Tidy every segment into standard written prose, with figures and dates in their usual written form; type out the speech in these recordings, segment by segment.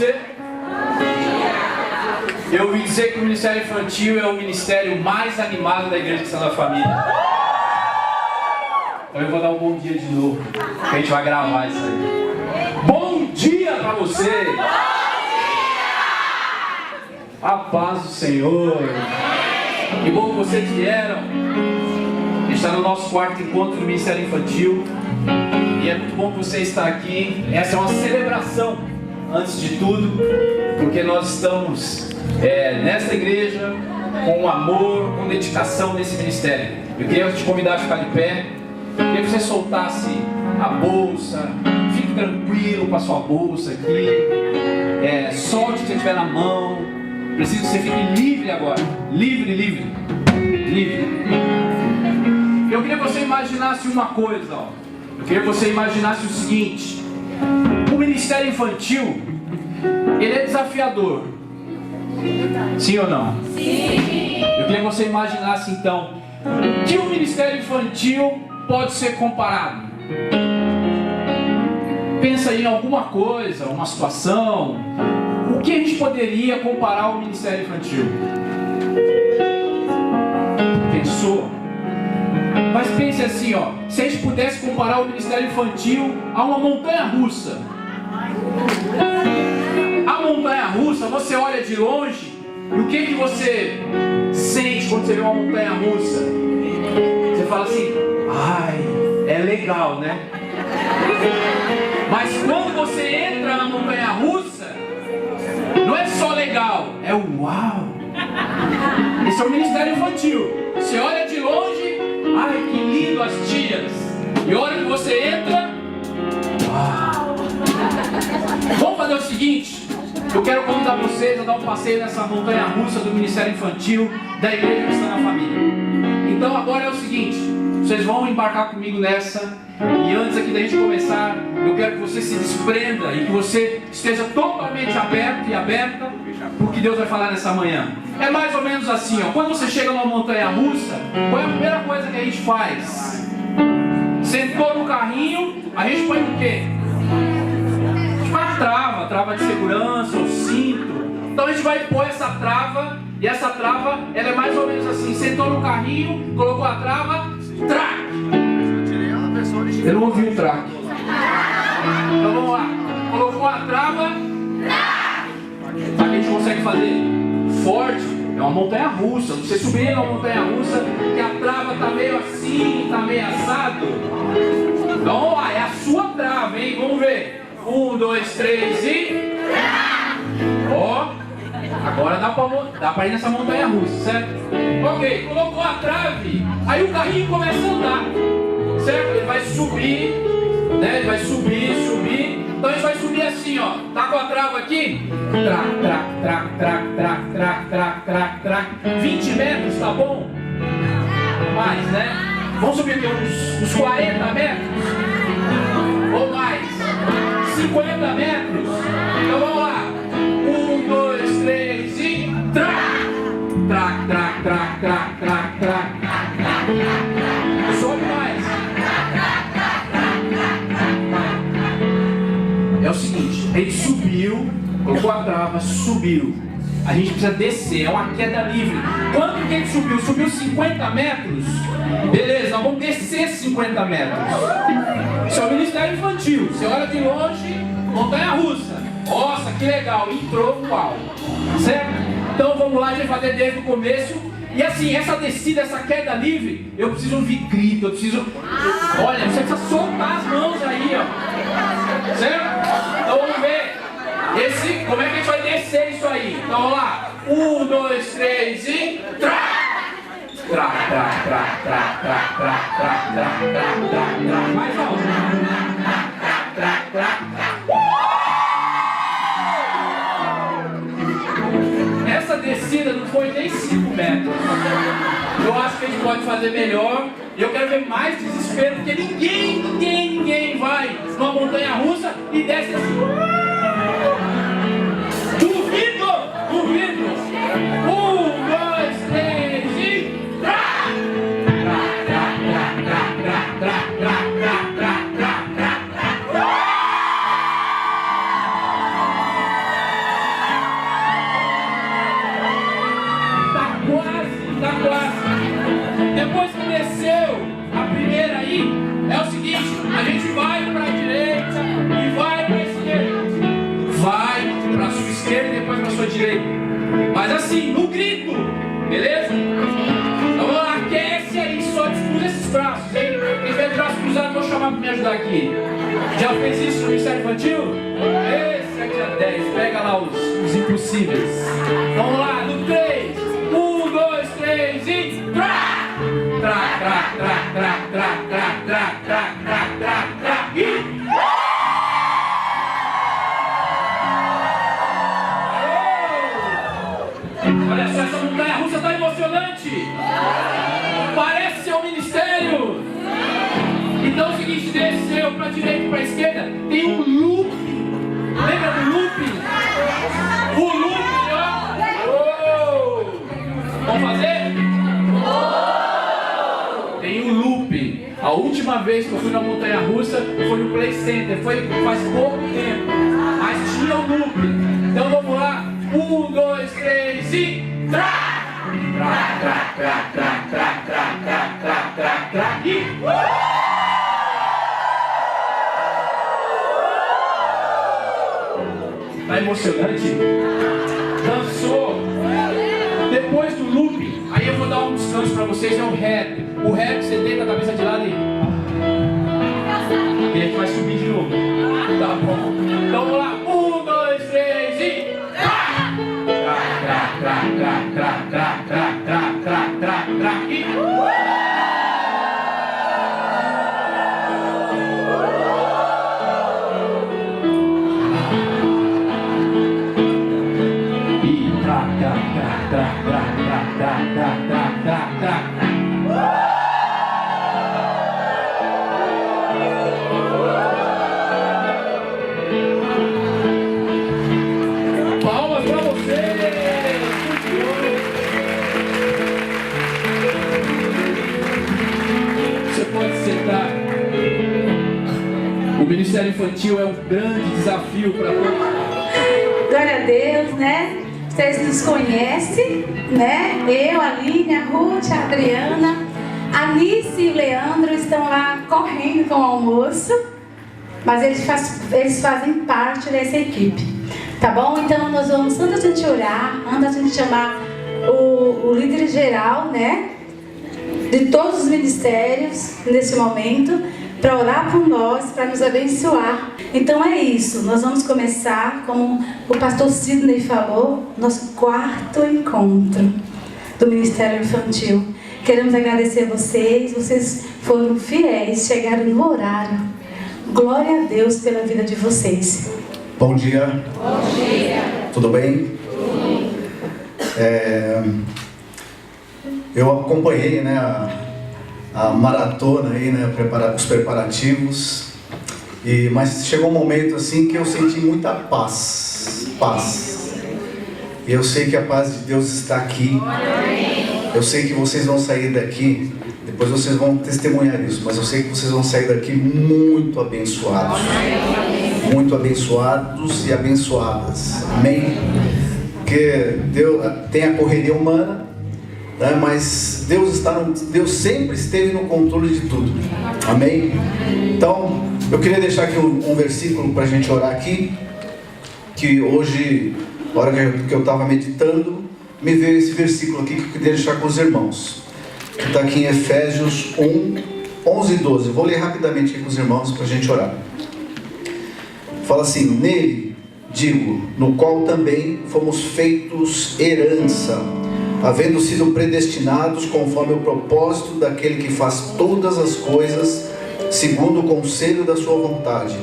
você? Eu ouvi dizer que o Ministério Infantil é o ministério mais animado da Igreja Cristã da Família. Então eu vou dar um bom dia de novo, que a gente vai gravar isso aí. Bom dia pra você! Bom dia! A paz do Senhor! Que bom que vocês vieram! A gente está no nosso quarto encontro do Ministério Infantil. E é muito bom que você está aqui. Essa é uma celebração, antes de tudo, porque nós estamos nesta igreja com amor, com dedicação nesse ministério. Eu queria te convidar a ficar de pé. Eu queria que você soltasse a bolsa. Fique tranquilo com a sua bolsa aqui. Solte o que você tiver na mão. Preciso que você fique livre agora. Livre, livre. Livre. Eu queria que você imaginasse uma coisa, ó. Eu queria que você imaginasse o seguinte: o ministério infantil, ele é desafiador. Sim ou não? Sim. Eu queria que você imaginasse então que o ministério infantil pode ser comparado. Pensa em alguma coisa, uma situação. O que a gente poderia comparar ao ministério infantil? Pensou? Mas pense assim, ó, se a gente pudesse comparar o ministério infantil a uma montanha russa. A montanha russa, você olha de longe, e o que você sente quando você vê uma montanha russa? Você fala assim, ai, é legal, né? Mas quando você entra na montanha russa, não é só legal, é uau! Esse é o ministério infantil. Você olha de longe, ai, que lindo as tias. E a hora que você entra, uau! Vamos fazer o seguinte: eu quero convidar vocês a dar um passeio nessa montanha russa do Ministério Infantil da Igreja Cristã da Família. Então agora é o seguinte: vocês vão embarcar comigo nessa. E antes aqui da gente começar, eu quero que você se desprenda e que você esteja totalmente aberto e aberta para o que Deus vai falar nessa manhã. É mais ou menos assim, ó. Quando você chega numa montanha russa, qual é a primeira coisa que a gente faz? Sentou no carrinho, a gente põe o quê? A gente põe a trava de segurança, o cinto. Então a gente vai pôr essa trava, e essa trava, ela é mais ou menos assim: sentou no carrinho, colocou a trava, trac! Eu não ouvi o traque. Então vamos lá. Colocou a trava. Sabe o que a gente consegue fazer? Forte. É uma montanha russa. Você subir numa montanha russa que a trava está meio assim, está meio assado. Então vamos lá. É a sua trava, hein? Vamos ver. 1, 2, 3 e... Ó. Agora dá pra ir nessa montanha russa, certo? Ok. Colocou a trave. Aí o carrinho começa a andar. Certo? Ele vai subir, né? Ele vai subir. Então a gente vai subir assim, ó. Tá com a trava aqui? Trac. 20 metros, tá bom? Mais, né? Vamos subir aqui uns 40 metros? Ou mais? 50 metros? Então vamos lá. 1, 2, 3 e... Trac. Sobe mais. É o seguinte, ele subiu, colocou a trava, subiu. A gente precisa descer, é uma queda livre. Quanto que ele subiu? Subiu 50 metros? Beleza, nós vamos descer 50 metros. Isso é o ministério infantil. Você olha de longe, montanha russa. Nossa, que legal, entrou no alto. Certo? Então vamos lá, a gente vai fazer desde o começo. E assim, essa descida, essa queda livre, eu preciso ouvir grito, eu preciso... Olha, você precisa soltar as mãos aí, ó. Certo? Então vamos ver. Como é que a gente vai descer isso aí? Então vamos lá. 1, 2, 3 e... Mais alto. Essa descida não foi nem 5 metros. Eu acho que a gente pode fazer melhor. E eu quero ver mais desespero, porque ninguém vai numa montanha russa e desce assim. Duvido! 1, 2, 3 e... esquerda e depois para a sua direita. Mas assim, no grito, beleza? Então vamos lá, aquece aí, só descruza esses braços, hein? Quem tiver de braço cruzado, vou chamar para me ajudar aqui. Já fez isso no Ministério Infantil? Esse é dia 10, pega lá os impossíveis. Vamos lá, no 3. 1, 2, 3 e... Trá! Trá, trá, trá, trá, trá, trá, trá, trá, trá, trá, trá, e... Olha só, essa montanha-russa está emocionante. Parece ser um ministério. Então é o seguinte, desceu para a direita e para a esquerda, tem um loop. Lembra do loop? O loop, ó. Vamos fazer? Tem um loop. A última vez que eu fui na montanha-russa foi no Play Center. Foi faz pouco tempo. Mas tinha um loop. Então vamos lá. 1, 2, 3 e... Trá! Trá, trá, trá, trá, trá, trá, trá, trá, trá, trá, e... Tá emocionante? Dançou. Depois do loop, aí eu vou dar um descanso pra vocês, é o rap. O rap, você deita a cabeça de lado e... E a gente vai subir de novo. Tá bom. Então vamos lá. 1, 2, 3 e... Trá, trá, trá, trá, trá, trá, trá, trá, trá, trá, trá, e... Palmas para você! Você pode sentar. O Ministério Infantil é um grande desafio para todos. Glória a Deus, né? Vocês nos conhecem, né? Eu, a Aline, a Ruth, a Adriana, a Nice e o Leandro estão lá correndo com o almoço, mas eles fazem parte dessa equipe, tá bom? Então nós vamos, antes da gente orar, antes da gente chamar o líder geral, né? De todos os ministérios nesse momento, para orar por nós, para nos abençoar. Então é isso, nós vamos começar, como o pastor Sidney falou, nosso 4º encontro do Ministério Infantil. Queremos agradecer a vocês foram fiéis, chegaram no horário. Glória a Deus pela vida de vocês. Bom dia. Bom dia. Tudo bem? Eu acompanhei, né, a maratona aí, né, os preparativos, mas chegou um momento assim que eu senti muita paz. E eu sei que a paz de Deus está aqui. Eu sei que vocês vão sair daqui, depois vocês vão testemunhar isso, mas eu sei que vocês vão sair daqui muito abençoados. Muito abençoados e abençoadas. Amém? Porque Deus tem a correria humana, né? Mas Deus sempre esteve no controle de tudo. Amém? Então, eu queria deixar aqui um versículo para a gente orar aqui, que hoje, na hora que eu estava meditando, me veio esse versículo aqui que eu queria deixar com os irmãos, que está aqui em Efésios 1, 11 e 12. Vou ler rapidamente aqui com os irmãos para a gente orar. Fala assim: nele, digo, no qual também fomos feitos herança, havendo sido predestinados conforme o propósito daquele que faz todas as coisas segundo o conselho da sua vontade.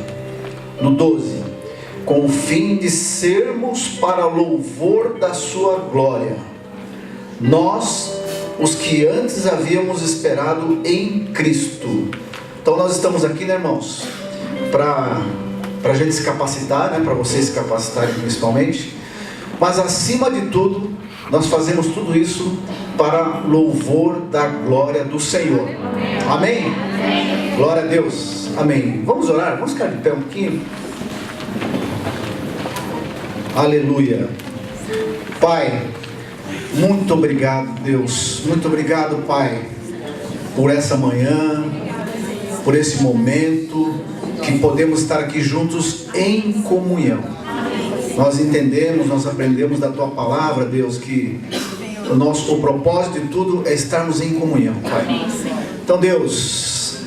No 12, com o fim de sermos para louvor da sua glória, nós, os que antes havíamos esperado em Cristo. Então nós estamos aqui, né, irmãos, para a gente se capacitar, né, para vocês se capacitarem principalmente, mas acima de tudo, nós fazemos tudo isso para louvor da glória do Senhor. Amém? Amém. Glória a Deus. Amém. Vamos orar? Vamos ficar de pé um pouquinho? Aleluia. Pai, muito obrigado, Deus. Muito obrigado, Pai, por essa manhã, por esse momento que podemos estar aqui juntos em comunhão. Nós entendemos, nós aprendemos da Tua palavra, Deus, que o propósito de tudo é estarmos em comunhão, Pai. Então, Deus,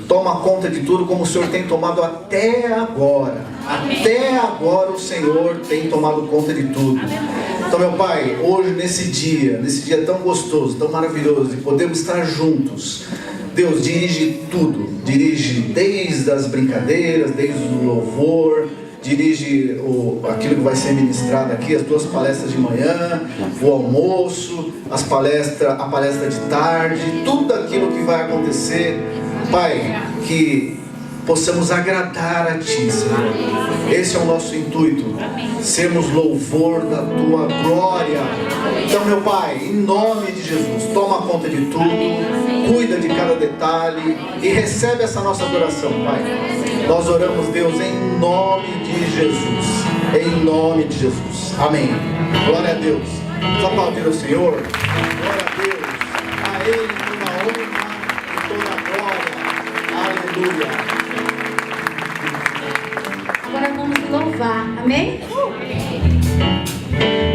toma conta de tudo como o Senhor tem tomado até agora. Até agora o Senhor tem tomado conta de tudo. Então, meu Pai, hoje nesse dia tão gostoso, tão maravilhoso, e podemos estar juntos. Deus, dirige tudo. Dirige desde as brincadeiras, desde o louvor, dirige aquilo que vai ser ministrado aqui, as 2 palestras de manhã, o almoço, a palestra de tarde, tudo aquilo que vai acontecer. Pai, que possamos agradar a Ti, Senhor. Esse é o nosso intuito, sermos louvor da Tua glória. Então, meu Pai, em nome de Jesus, toma conta de tudo, cuida de cada detalhe e recebe essa nossa adoração, Pai. Nós oramos, Deus, em nome de Jesus. Em nome de Jesus. Amém. Glória a Deus. Vamos aplaudir ao Senhor. Glória a Deus. A Ele toda a honra e toda a glória. Aleluia. Agora vamos louvar, amém?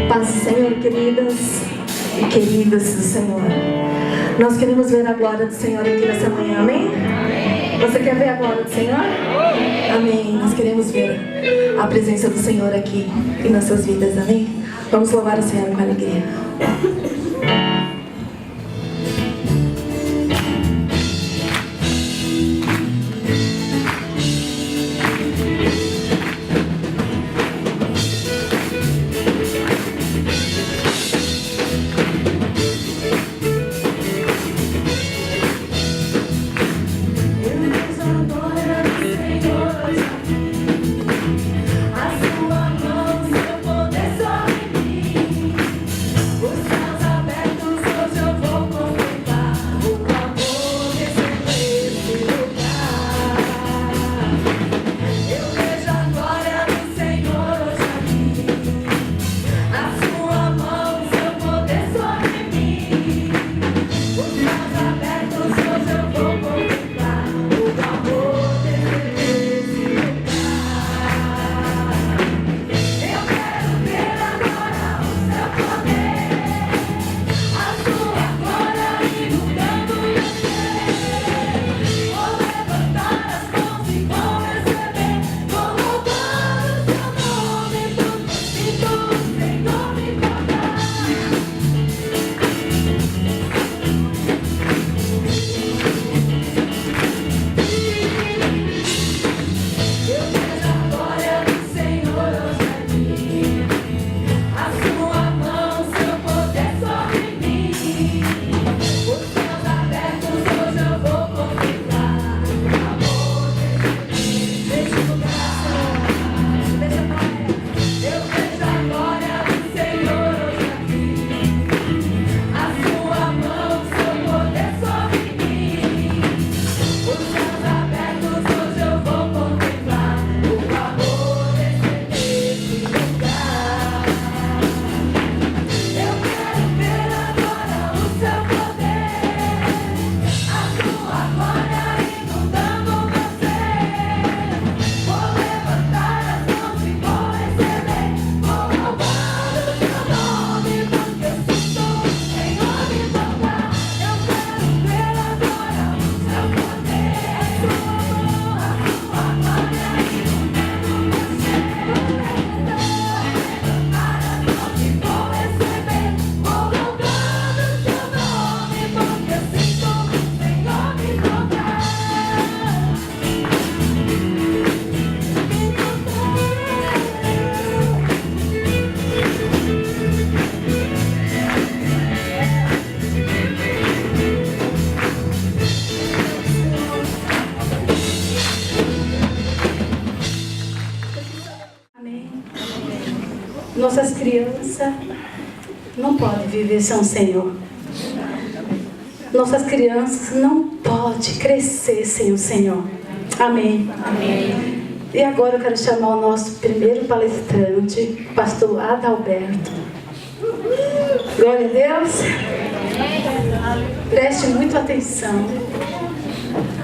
Paz do Senhor, queridas e queridos do Senhor. Nós queremos ver a glória do Senhor aqui nessa manhã, amém? Você quer ver a glória do Senhor? Amém. Nós queremos ver a presença do Senhor aqui em nossas vidas, amém? Vamos louvar o Senhor com alegria. Nossas crianças não podem viver sem o Senhor. Nossas crianças não podem crescer sem o Senhor. Amém. Amém. E agora eu quero chamar o nosso primeiro palestrante, pastor Adalberto. Glória a Deus. Preste muita atenção.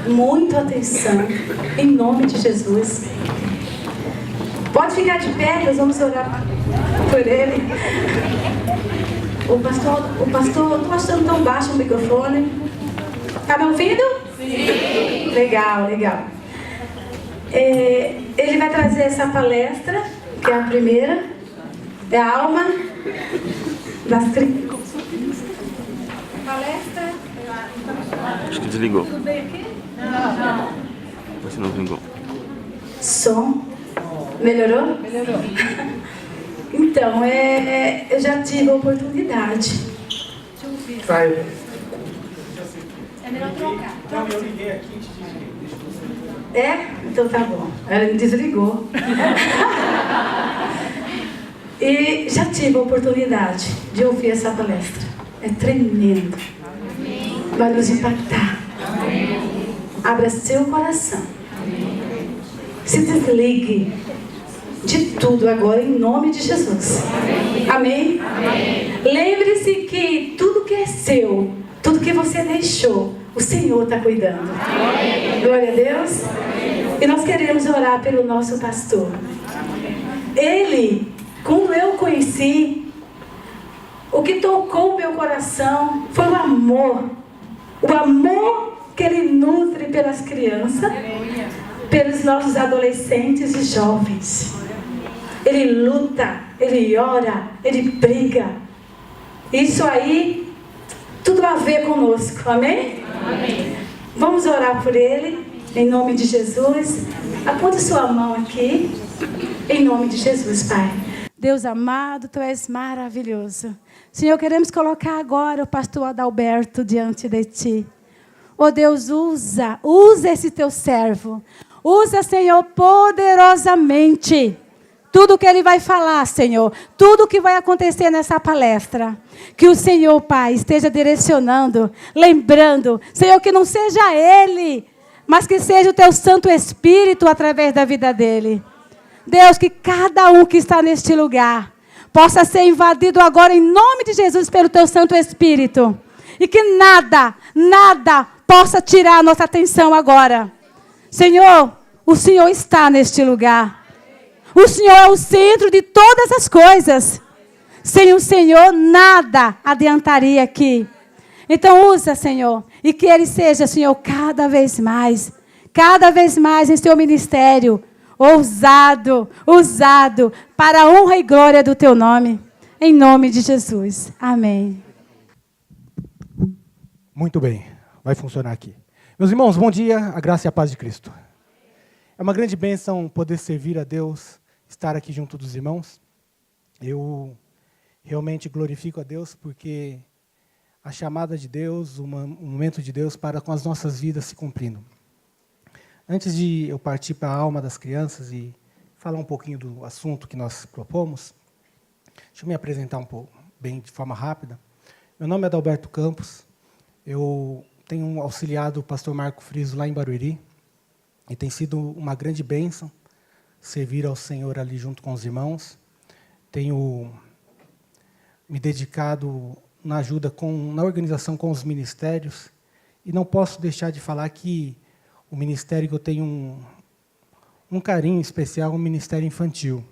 Muita atenção. Em nome de Jesus. Pode ficar de pé, nós vamos orar por ele. O pastor, eu estou achando tão baixo o microfone. Está me ouvindo? Sim. Legal. Ele vai trazer essa palestra, que é a primeira, é a alma das crianças. Palestra. Acho que desligou. Tudo bem aqui? Não. Você não desligou. Som. Melhorou? Melhorou. Então, eu já tive a oportunidade. Deixa eu ver. Vai. É melhor trocar. Não, eu liguei aqui. Então tá bom. Ela me desligou. E já tive a oportunidade de ouvir essa palestra. É tremendo. Vai nos impactar. Abra seu coração. Se desligue de tudo agora em nome de Jesus. Amém? Lembre-se que tudo que é seu, tudo que você deixou, o Senhor está cuidando. Glória a Deus. E nós queremos orar pelo nosso pastor. Ele, quando eu o conheci, o que tocou o meu coração foi o amor. O amor que ele nutre pelas crianças, pelos nossos adolescentes e jovens. Ele luta, ele ora, ele briga. Isso aí, tudo a ver conosco, amém? Amém. Vamos orar por ele, em nome de Jesus. Aponte sua mão aqui, em nome de Jesus, Pai. Deus amado, Tu és maravilhoso. Senhor, queremos colocar agora o pastor Adalberto diante de Ti. Oh Deus, usa esse Teu servo. Usa, Senhor, poderosamente. Tudo que ele vai falar, Senhor, tudo que vai acontecer nessa palestra, que o Senhor, Pai, esteja direcionando, lembrando, Senhor, que não seja ele, mas que seja o Teu Santo Espírito através da vida dele. Deus, que cada um que está neste lugar possa ser invadido agora em nome de Jesus pelo Teu Santo Espírito. E que nada possa tirar a nossa atenção agora. Senhor, o Senhor está neste lugar. O Senhor é o centro de todas as coisas. Sem o Senhor, nada adiantaria aqui. Então usa, Senhor, e que Ele seja, Senhor, cada vez mais em Seu ministério, usado para a honra e glória do Teu nome. Em nome de Jesus. Amém. Muito bem, vai funcionar aqui. Meus irmãos, bom dia, a graça e a paz de Cristo. É uma grande bênção poder servir a Deus, estar aqui junto dos irmãos. Eu realmente glorifico a Deus porque a chamada de Deus, o momento de Deus para com as nossas vidas se cumprindo. Antes de eu partir para a alma das crianças e falar um pouquinho do assunto que nós propomos, deixa eu me apresentar um pouco, bem de forma rápida. Meu nome é Adalberto Campos, eu tenho auxiliado o pastor Marco Friso lá em Barueri, e tem sido uma grande bênção servir ao Senhor ali junto com os irmãos. Tenho me dedicado na ajuda na organização com os ministérios, e não posso deixar de falar que o ministério que eu tenho um carinho especial é o ministério infantil.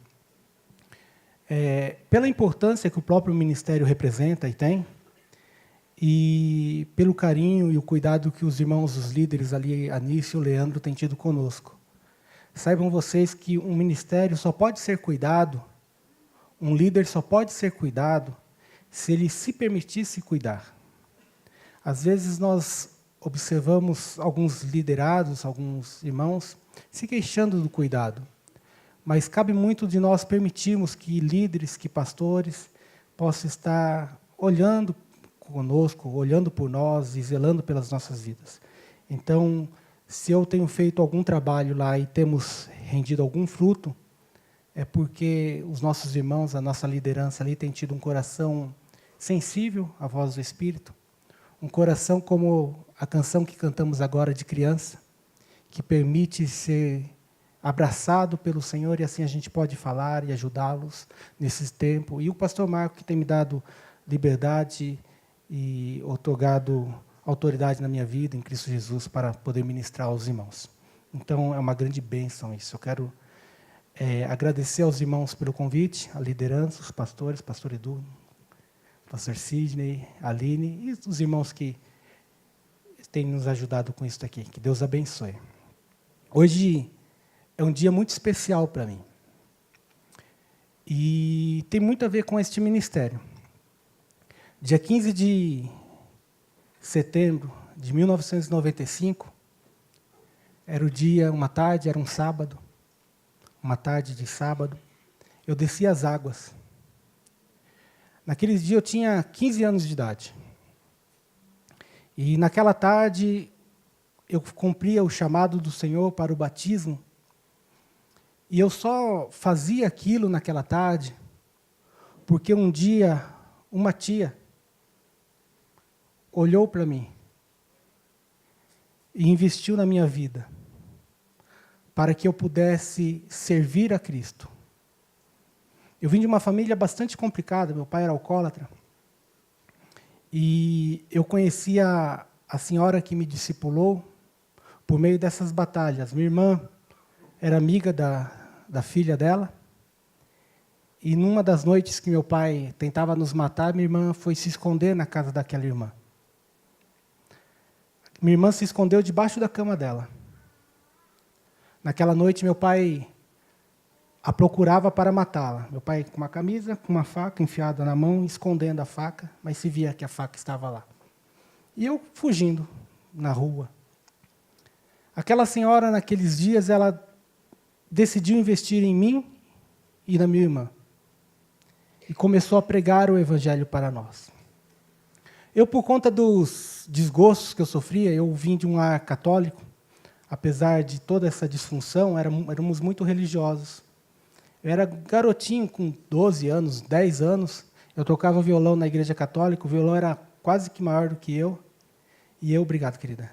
Pela importância que o próprio ministério representa e tem, e pelo carinho e o cuidado que os irmãos, os líderes ali, Anício e o Leandro, têm tido conosco. Saibam vocês que um ministério só pode ser cuidado, um líder só pode ser cuidado, se ele se permitisse cuidar. Às vezes nós observamos alguns liderados, alguns irmãos, se queixando do cuidado. Mas cabe muito de nós permitirmos que líderes, que pastores, possam estar olhando conosco, olhando por nós e zelando pelas nossas vidas. Então, se eu tenho feito algum trabalho lá e temos rendido algum fruto, é porque os nossos irmãos, a nossa liderança ali, tem tido um coração sensível à voz do Espírito, um coração como a canção que cantamos agora de criança, que permite ser abraçado pelo Senhor, e assim a gente pode falar e ajudá-los nesse tempo. E o pastor Marco, que tem me dado liberdade e otorgado autoridade na minha vida, em Cristo Jesus, para poder ministrar aos irmãos. Então, é uma grande bênção isso. Eu quero agradecer aos irmãos pelo convite, a liderança, os pastores, pastor Edu, pastor Sidney, Aline e os irmãos que têm nos ajudado com isso aqui. Que Deus abençoe. Hoje é um dia muito especial para mim. E tem muito a ver com este ministério. Dia 15 de setembro de 1995, era o dia, uma tarde, era um sábado, uma tarde de sábado, eu desci as águas. Naqueles dias eu tinha 15 anos de idade. E naquela tarde eu cumpria o chamado do Senhor para o batismo. E eu só fazia aquilo naquela tarde porque um dia uma tia olhou para mim e investiu na minha vida para que eu pudesse servir a Cristo. Eu vim de uma família bastante complicada, meu pai era alcoólatra, e eu conhecia a senhora que me discipulou por meio dessas batalhas. Minha irmã era amiga da filha dela, e numa das noites que meu pai tentava nos matar, minha irmã foi se esconder na casa daquela irmã. Minha irmã se escondeu debaixo da cama dela. Naquela noite, meu pai a procurava para matá-la. Meu pai com uma camisa, com uma faca enfiada na mão, escondendo a faca, mas se via que a faca estava lá. E eu fugindo na rua. Aquela senhora, naqueles dias, ela decidiu investir em mim e na minha irmã. E começou a pregar o Evangelho para nós. Eu, por conta dos desgostos que eu sofria, eu vim de um lar católico, apesar de toda essa disfunção, éramos muito religiosos. Eu era garotinho, com 12 anos, 10 anos, eu tocava violão na igreja católica, o violão era quase que maior do que eu, e eu, obrigado, querida,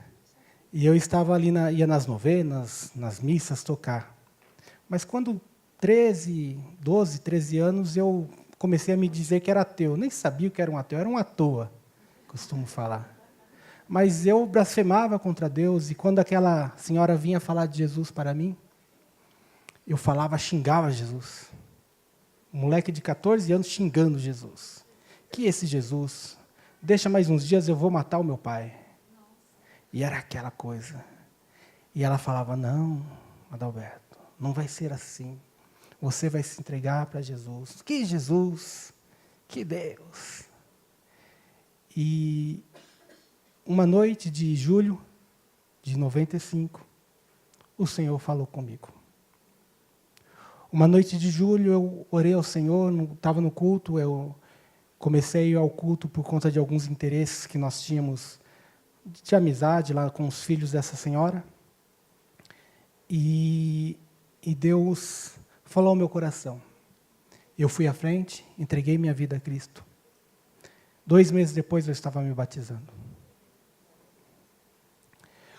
e eu estava ali, ia nas novenas, nas missas, tocar. Mas quando 12, 13 anos, eu comecei a me dizer que era ateu. Eu nem sabia o que era um ateu, era um à toa, costumo falar. Mas eu blasfemava contra Deus, e quando aquela senhora vinha falar de Jesus para mim, eu xingava Jesus. Um moleque de 14 anos xingando Jesus. Que esse Jesus, deixa mais uns dias, eu vou matar o meu pai. E era aquela coisa. E ela falava, não, Adalberto, não vai ser assim. Você vai se entregar para Jesus. Que Jesus, que Deus. E uma noite de julho de 95, o Senhor falou comigo. Uma noite de julho, eu orei ao Senhor, estava no culto, eu comecei a ir ao culto por conta de alguns interesses que nós tínhamos de amizade lá com os filhos dessa senhora. E Deus falou ao meu coração. Eu fui à frente, entreguei minha vida a Cristo. 2 meses depois, eu estava me batizando.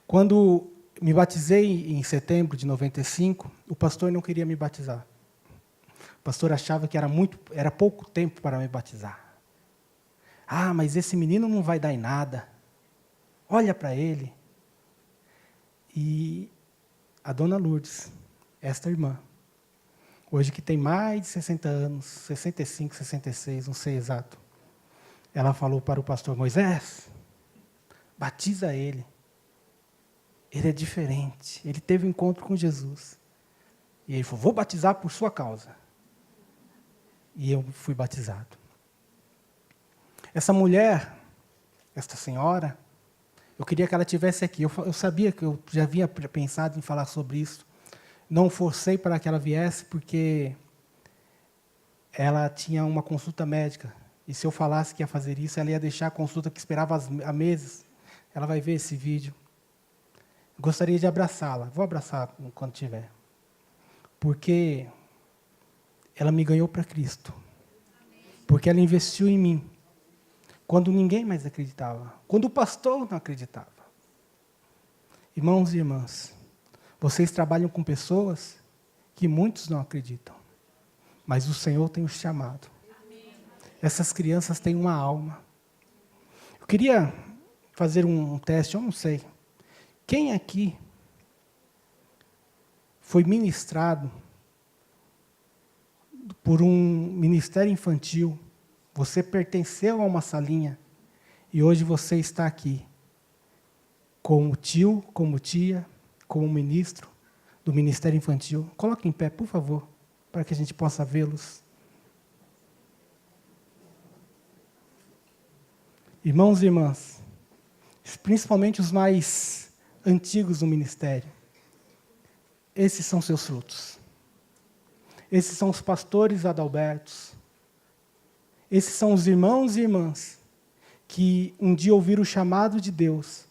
Quando me batizei em setembro de 95, o pastor não queria me batizar. O pastor achava que era pouco tempo para me batizar. Ah, mas esse menino não vai dar em nada. Olha para ele. E a dona Lourdes, esta irmã, hoje que tem mais de 60 anos, 65, 66, não sei exato, ela falou para o pastor Moisés, batiza ele. Ele é diferente. Ele teve um encontro com Jesus. E ele falou, vou batizar por sua causa. E eu fui batizado. Essa mulher, esta senhora, eu queria que ela estivesse aqui. Eu sabia que eu já havia pensado em falar sobre isso. Não forcei para que ela viesse, porque ela tinha uma consulta médica. E se eu falasse que ia fazer isso, ela ia deixar a consulta que esperava há meses. Ela vai ver esse vídeo. Gostaria de abraçá-la. Vou abraçar quando tiver. Porque ela me ganhou para Cristo. Porque ela investiu em mim. Quando ninguém mais acreditava. Quando o pastor não acreditava. Irmãos e irmãs, vocês trabalham com pessoas que muitos não acreditam. Mas o Senhor tem os chamado. Essas crianças têm uma alma. Eu queria fazer um teste, eu não sei. Quem aqui foi ministrado por um ministério infantil, você pertenceu a uma salinha, e hoje você está aqui, como tio, como tia, como ministro do Ministério Infantil. Coloque em pé, por favor, para que a gente possa vê-los. Irmãos e irmãs, principalmente os mais antigos do ministério, esses são seus frutos. Esses são os pastores adalbertos. Esses são os irmãos e irmãs que um dia ouviram o chamado de Deus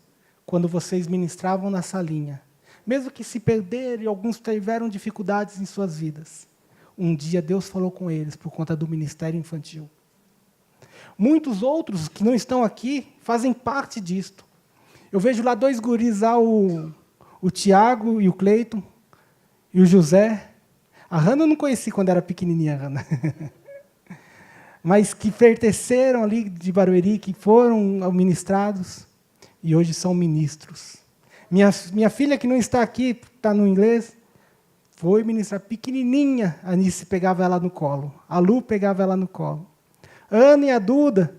quando vocês ministravam na salinha. Mesmo que se perderam e alguns tiveram dificuldades em suas vidas, um dia Deus falou com eles por conta do ministério infantil. Muitos outros que não estão aqui fazem parte disto. Eu vejo lá 2 guris, lá, o Tiago e o Cleiton, e o José. A Hannah eu não conheci quando era pequenininha, Hannah. Mas que pertenceram ali de Barueri, que foram ministrados, e hoje são ministros. Minha filha, que não está aqui, está no inglês, foi ministrar pequenininha. A Anice pegava ela no colo. A Lu pegava ela no colo. A Ana e a Duda,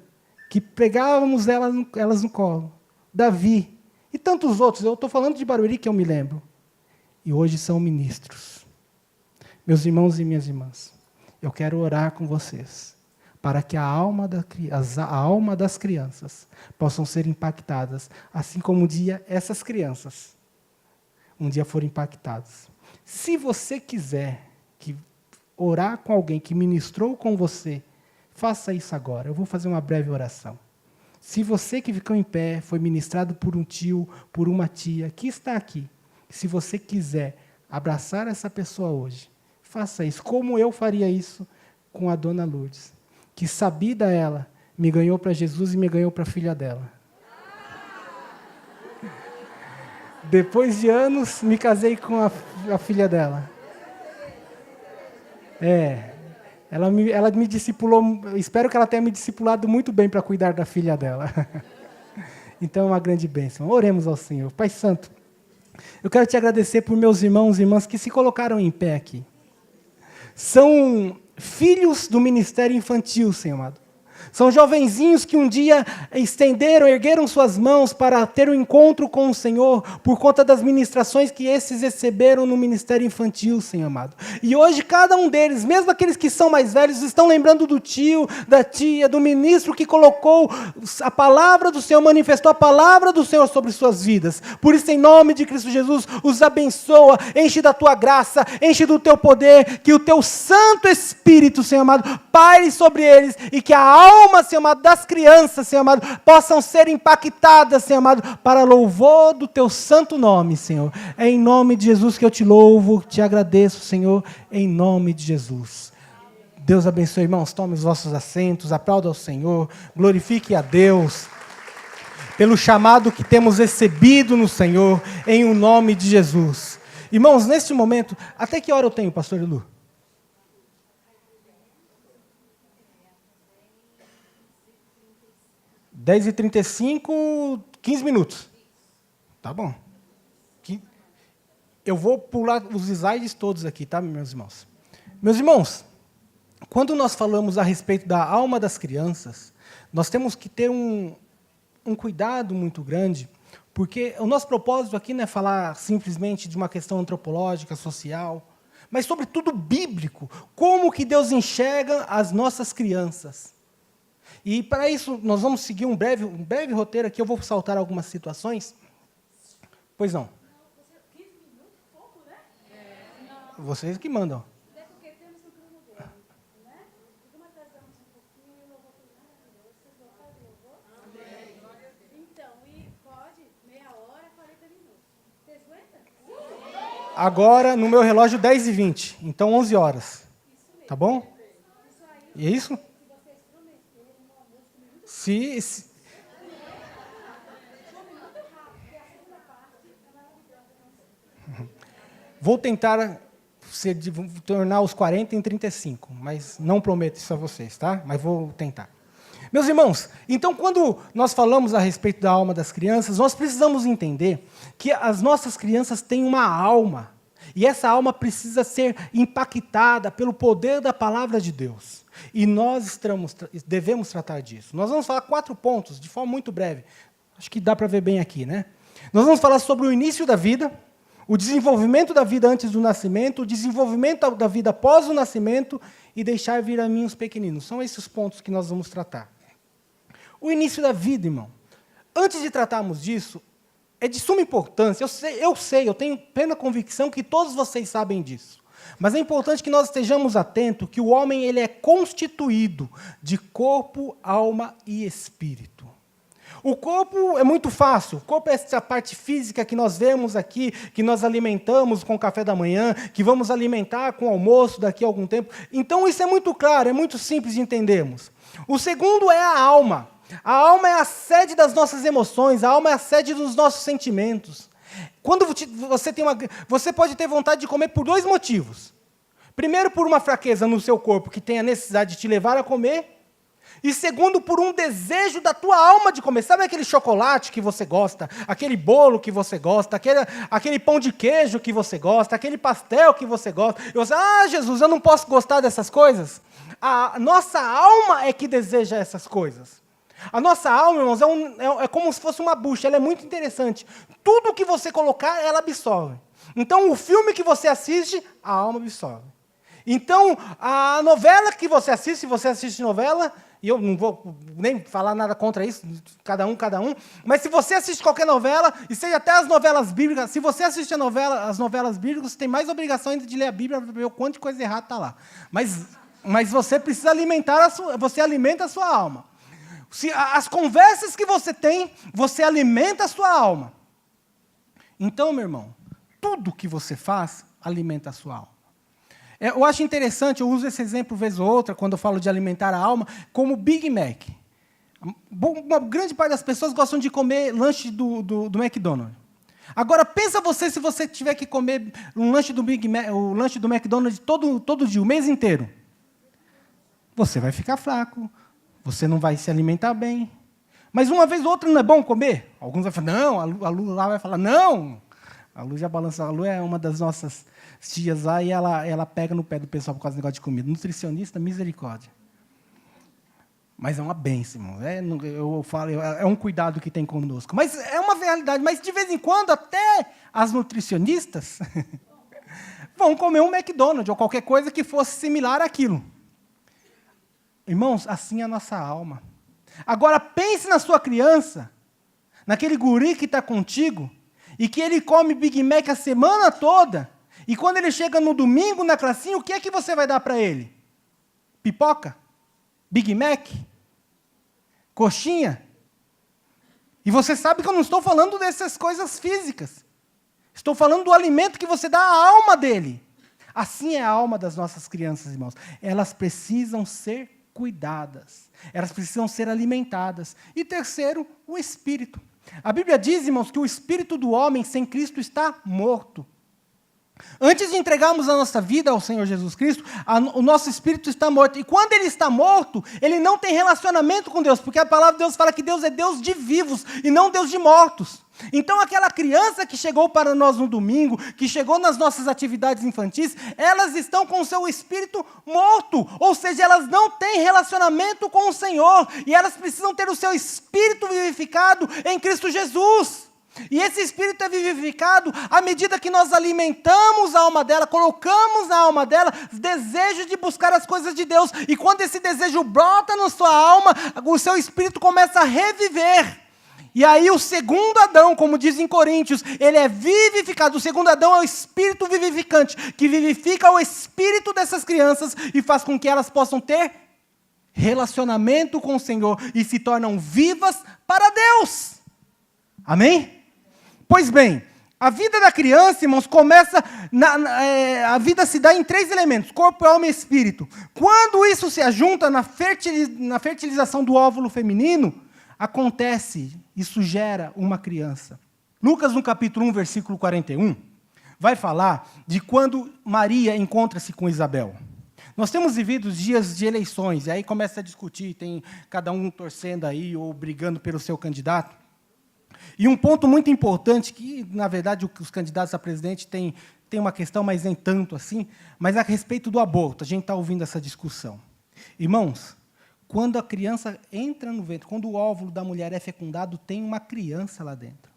que pegávamos elas no colo. Davi e tantos outros. Eu estou falando de Barueri que eu me lembro. E hoje são ministros. Meus irmãos e minhas irmãs, eu quero orar com vocês para que a alma das crianças possam ser impactadas, assim como um dia essas crianças foram impactadas. Se você quiser orar com alguém que ministrou com você, faça isso agora. Eu vou fazer uma breve oração. Se você que ficou em pé foi ministrado por um tio, por uma tia, que está aqui, se você quiser abraçar essa pessoa hoje, faça isso, como eu faria isso com a dona Lourdes, que sabida ela, me ganhou para Jesus e me ganhou para a filha dela. Depois de anos, me casei com a filha dela. Ela me discipulou, espero que ela tenha me discipulado muito bem para cuidar da filha dela. Então é uma grande bênção. Oremos ao Senhor. Pai Santo, eu quero te agradecer por meus irmãos e irmãs que se colocaram em pé aqui. São filhos do ministério infantil, Senhor amado. São jovenzinhos que um dia ergueram suas mãos para ter um encontro com o Senhor por conta das ministrações que esses receberam no ministério infantil, Senhor amado. E hoje cada um deles, mesmo aqueles que são mais velhos, estão lembrando do tio, da tia, do ministro que colocou a palavra do Senhor, manifestou a palavra do Senhor sobre suas vidas. Por isso, em nome de Cristo Jesus, os abençoa, enche da tua graça, enche do teu poder, que o teu Santo Espírito, Senhor amado, paire sobre eles e que a alma, Senhor amado, das crianças, Senhor amado, possam ser impactadas, Senhor amado, para louvor do teu santo nome, Senhor. É em nome de Jesus que eu te louvo, te agradeço, Senhor, em nome de Jesus. Deus abençoe, irmãos, tome os vossos assentos, aplauda ao Senhor, glorifique a Deus pelo chamado que temos recebido no Senhor, em o nome de Jesus. Irmãos, neste momento, até que hora eu tenho, pastor Elu? 10h35, 15 minutos. Tá bom. Eu vou pular os slides todos aqui, tá, meus irmãos? Meus irmãos, quando nós falamos a respeito da alma das crianças, nós temos que ter um cuidado muito grande, porque o nosso propósito aqui não é falar simplesmente de uma questão antropológica, social, mas, sobretudo, bíblico. Como que Deus enxerga as nossas crianças. E, para isso, nós vamos seguir um breve roteiro aqui. Eu vou saltar algumas situações. Pois não. 15 minutos, pouco, né? Vocês que mandam. É porque temos um cronograma, né? Vamos atrasar um pouquinho e o louvor foi maravilhoso. Vocês gostaram do louvor? Amém. Então, e pode meia hora, 40 minutos. Vocês aguentam? Agora, no meu relógio, 10h20. Então, 11 horas. Tá bom? E é isso? Se... Vou tentar tornar os 40 em 35, mas não prometo isso a vocês, tá? Mas vou tentar. Meus irmãos, então, quando nós falamos a respeito da alma das crianças, nós precisamos entender que as nossas crianças têm uma alma. E essa alma precisa ser impactada pelo poder da palavra de Deus. E nós devemos tratar disso. Nós vamos falar 4 pontos, de forma muito breve. Acho que dá para ver bem aqui, né? Nós vamos falar sobre o início da vida, o desenvolvimento da vida antes do nascimento, o desenvolvimento da vida após o nascimento e deixar vir a mim os pequeninos. São esses pontos que nós vamos tratar. O início da vida, irmão. Antes de tratarmos disso, é de suma importância. Eu tenho plena convicção que todos vocês sabem disso. Mas é importante que nós estejamos atentos que o homem ele é constituído de corpo, alma e espírito. O corpo é muito fácil. O corpo é essa parte física que nós vemos aqui, que nós alimentamos com o café da manhã, que vamos alimentar com o almoço daqui a algum tempo. Então, isso é muito claro, é muito simples de entendermos. O segundo é a alma. A alma é a sede das nossas emoções, a alma é a sede dos nossos sentimentos. Quando você pode ter vontade de comer por 2 motivos. Primeiro, por uma fraqueza no seu corpo, que tem a necessidade de te levar a comer. E segundo, por um desejo da tua alma de comer. Sabe aquele chocolate que você gosta? Aquele bolo que você gosta? Aquele pão de queijo que você gosta? Aquele pastel que você gosta? E você, Jesus, eu não posso gostar dessas coisas? A nossa alma é que deseja essas coisas. A nossa alma, irmãos, é como se fosse uma bucha. Ela é muito interessante. Tudo que você colocar, ela absorve. Então, o filme que você assiste, a alma absorve. Então, a novela que você assiste, se você assiste novela, e eu não vou nem falar nada contra isso, cada um, mas se você assiste qualquer novela, e seja até as novelas bíblicas, se você assiste as novelas bíblicas, você tem mais obrigação ainda de ler a Bíblia para ver o quanto de coisa errada está lá. Mas você precisa você alimenta a sua alma. Se as conversas que você tem, você alimenta a sua alma. Então, meu irmão, tudo que você faz, alimenta a sua alma. Eu acho interessante, eu uso esse exemplo vez ou outra, quando eu falo de alimentar a alma, como Big Mac. Uma grande parte das pessoas gostam de comer lanche do McDonald's. Agora, pensa você se você tiver que comer um lanche do Big Mac, o lanche do McDonald's todo dia, o mês inteiro. Você vai ficar fraco, você não vai se alimentar bem. Mas uma vez ou outra não é bom comer? Alguns vão falar, não, a Lu lá vai falar, não. A Lu já balança, a Lu é uma das nossas tias lá e ela pega no pé do pessoal por causa do negócio de comida. Nutricionista, misericórdia. Mas é uma bênção, irmão. Eu falo, é um cuidado que tem conosco. Mas é uma realidade. Mas, de vez em quando, até as nutricionistas vão comer um McDonald's ou qualquer coisa que fosse similar àquilo. Irmãos, assim é a nossa alma. Agora, pense na sua criança, naquele guri que está contigo, e que ele come Big Mac a semana toda, e quando ele chega no domingo na classinha, o que é que você vai dar para ele? Pipoca? Big Mac? Coxinha? E você sabe que eu não estou falando dessas coisas físicas. Estou falando do alimento que você dá à alma dele. Assim é a alma das nossas crianças, irmãos. Elas precisam ser cuidadas. Elas precisam ser alimentadas. E terceiro, o espírito. A Bíblia diz, irmãos, que o espírito do homem sem Cristo está morto. Antes de entregarmos a nossa vida ao Senhor Jesus Cristo, o nosso espírito está morto. E quando ele está morto, ele não tem relacionamento com Deus, porque a palavra de Deus fala que Deus é Deus de vivos e não Deus de mortos. Então, aquela criança que chegou para nós no domingo, que chegou nas nossas atividades infantis, elas estão com o seu espírito morto, ou seja, elas não têm relacionamento com o Senhor, e elas precisam ter o seu espírito vivificado em Cristo Jesus. E esse espírito é vivificado à medida que nós alimentamos a alma dela, colocamos na alma dela desejo de buscar as coisas de Deus. E quando esse desejo brota na sua alma, o seu espírito começa a reviver. E aí o segundo Adão, como diz em Coríntios, ele é vivificado. O segundo Adão é o espírito vivificante, que vivifica o espírito dessas crianças e faz com que elas possam ter relacionamento com o Senhor e se tornam vivas para Deus. Amém? Pois bem, a vida da criança, irmãos, começa... a vida se dá em 3 elementos, corpo, alma e espírito. Quando isso se ajunta na fertilização do óvulo feminino, acontece, isso gera uma criança. Lucas, no capítulo 1, versículo 41, vai falar de quando Maria encontra-se com Isabel. Nós temos vivido dias de eleições, e aí começa a discutir, tem cada um torcendo aí ou brigando pelo seu candidato. E um ponto muito importante, que, na verdade, os candidatos a presidente têm tem uma questão, mas nem tanto assim, mas a respeito do aborto. A gente está ouvindo essa discussão. Irmãos, quando a criança entra no ventre, quando o óvulo da mulher é fecundado, tem uma criança lá dentro.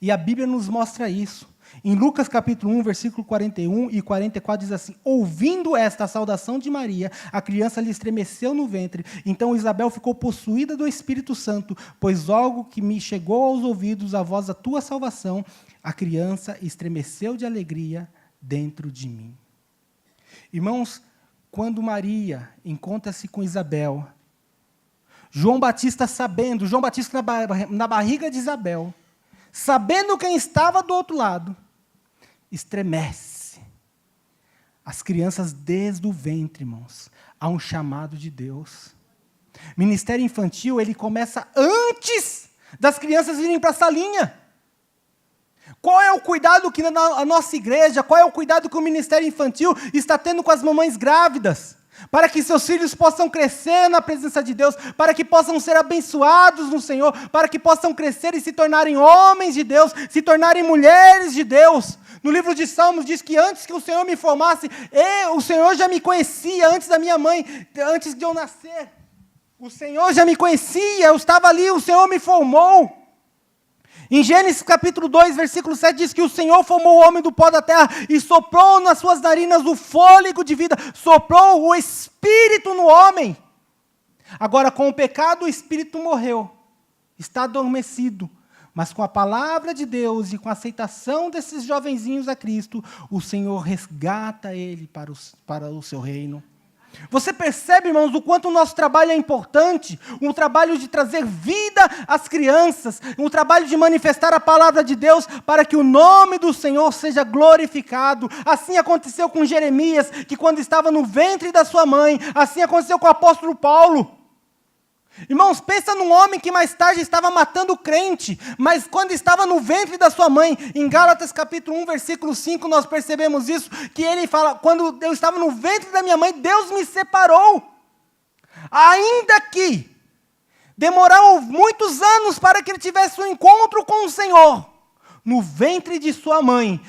E a Bíblia nos mostra isso. Em Lucas capítulo 1, versículo 41 e 44, diz assim: ouvindo esta saudação de Maria, a criança lhe estremeceu no ventre. Então Isabel ficou possuída do Espírito Santo, pois logo que me chegou aos ouvidos a voz da tua salvação, a criança estremeceu de alegria dentro de mim. Irmãos, quando Maria encontra-se com Isabel, João Batista na barriga de Isabel, sabendo quem estava do outro lado, estremece. As crianças desde o ventre, irmãos, há um chamado de Deus. Ministério infantil, ele começa antes das crianças virem para a salinha. Qual é o cuidado que a nossa igreja, qual é o cuidado que o Ministério Infantil está tendo com as mamães grávidas? Para que seus filhos possam crescer na presença de Deus, para que possam ser abençoados no Senhor, para que possam crescer e se tornarem homens de Deus, se tornarem mulheres de Deus. No livro de Salmos diz que antes que o Senhor me formasse, o Senhor já me conhecia antes da minha mãe, antes de eu nascer. O Senhor já me conhecia, eu estava ali, o Senhor me formou. Em Gênesis capítulo 2, versículo 7, diz que o Senhor formou o homem do pó da terra e soprou nas suas narinas o fôlego de vida, soprou o Espírito no homem. Agora, com o pecado, o Espírito morreu, está adormecido. Mas com a palavra de Deus e com a aceitação desses jovenzinhos a Cristo, o Senhor resgata ele para o seu reino. Você percebe, irmãos, o quanto o nosso trabalho é importante, um trabalho de trazer vida às crianças, um trabalho de manifestar a palavra de Deus para que o nome do Senhor seja glorificado. Assim aconteceu com Jeremias, que quando estava no ventre da sua mãe, assim aconteceu com o apóstolo Paulo. Irmãos, pensa num homem que mais tarde estava matando crente, mas quando estava no ventre da sua mãe, em Gálatas capítulo 1, versículo 5, nós percebemos isso, que ele fala, quando eu estava no ventre da minha mãe, Deus me separou. Ainda que demorou muitos anos para que ele tivesse um encontro com o Senhor, no ventre de sua mãe,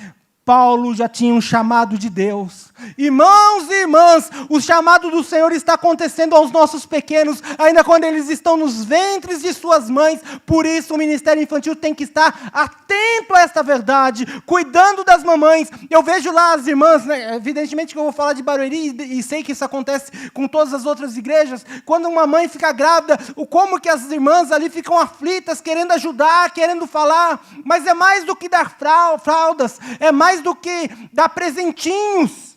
Paulo já tinha um chamado de Deus. Irmãos e irmãs, o chamado do Senhor está acontecendo aos nossos pequenos, ainda quando eles estão nos ventres de suas mães. Por isso o Ministério Infantil tem que estar atento a esta verdade, cuidando das mamães. Eu vejo lá as irmãs, né? Evidentemente que eu vou falar de Barueri e sei que isso acontece com todas as outras igrejas. Quando uma mãe fica grávida, como que as irmãs ali ficam aflitas, querendo ajudar, querendo falar. Mas é mais do que dar fraldas, é mais do que dar presentinhos.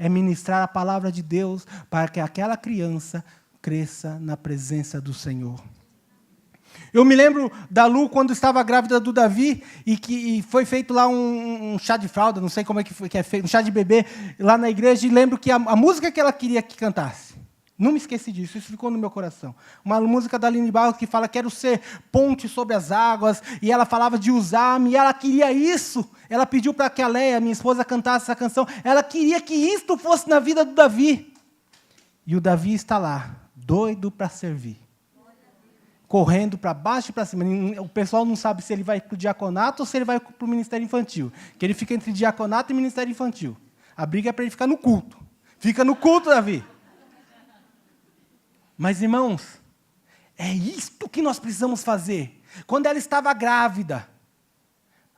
É ministrar a palavra de Deus para que aquela criança cresça na presença do Senhor. Eu me lembro da Lu, quando estava grávida do Davi, e foi feito lá um chá de fralda, não sei como é que é feito, um chá de bebê, lá na igreja, e lembro que a música que ela queria que cantasse, não me esqueci disso, isso ficou no meu coração. Uma música da Aline Barros que fala, quero ser ponte sobre as águas, e ela falava de usar-me, e ela queria isso. Ela pediu para que a Leia, minha esposa, cantasse essa canção. Ela queria que isto fosse na vida do Davi. E o Davi está lá, doido para servir. Correndo para baixo e para cima. O pessoal não sabe se ele vai para o diaconato ou se ele vai para o Ministério Infantil. Que ele fica entre diaconato e Ministério Infantil. A briga é para ele ficar no culto. Fica no culto, Davi. Mas, irmãos, é isto que nós precisamos fazer. Quando ela estava grávida,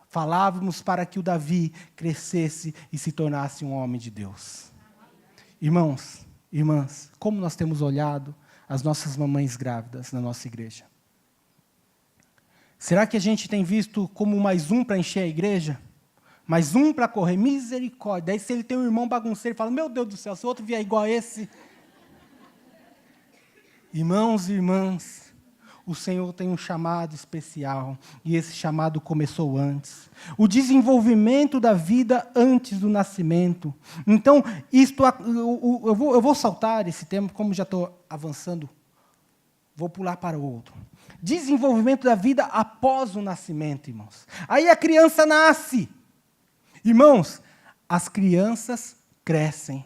falávamos para que o Davi crescesse e se tornasse um homem de Deus. Irmãos, irmãs, como nós temos olhado as nossas mamães grávidas na nossa igreja? Será que a gente tem visto como mais um para encher a igreja? Mais um para correr? Misericórdia. Daí se ele tem um irmão bagunceiro, ele fala, meu Deus do céu, se o outro vier igual a esse... Irmãos e irmãs, o Senhor tem um chamado especial, e esse chamado começou antes. O desenvolvimento da vida antes do nascimento. Então, eu vou saltar esse tema, como já estou avançando, vou pular para o outro. Desenvolvimento da vida após o nascimento, irmãos. Aí a criança nasce. Irmãos, as crianças crescem.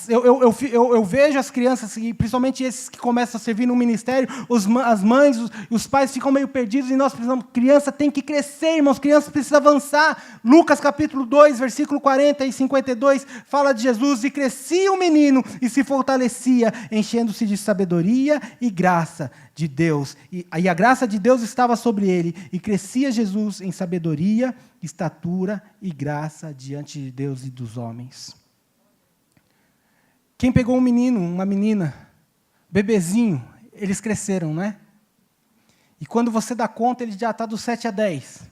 Eu vejo as crianças, principalmente esses que começam a servir no ministério, as mães, os pais ficam meio perdidos, e nós precisamos, criança tem que crescer, irmãos, criança precisa avançar. Lucas capítulo 2, versículo 40 e 52, fala de Jesus: e crescia o menino e se fortalecia, enchendo-se de sabedoria e graça de Deus. E a graça de Deus estava sobre ele, e crescia Jesus em sabedoria, estatura e graça diante de Deus e dos homens. Quem pegou um menino, uma menina, bebezinho, eles cresceram, né? E quando você dá conta, ele já está dos 7 a 10.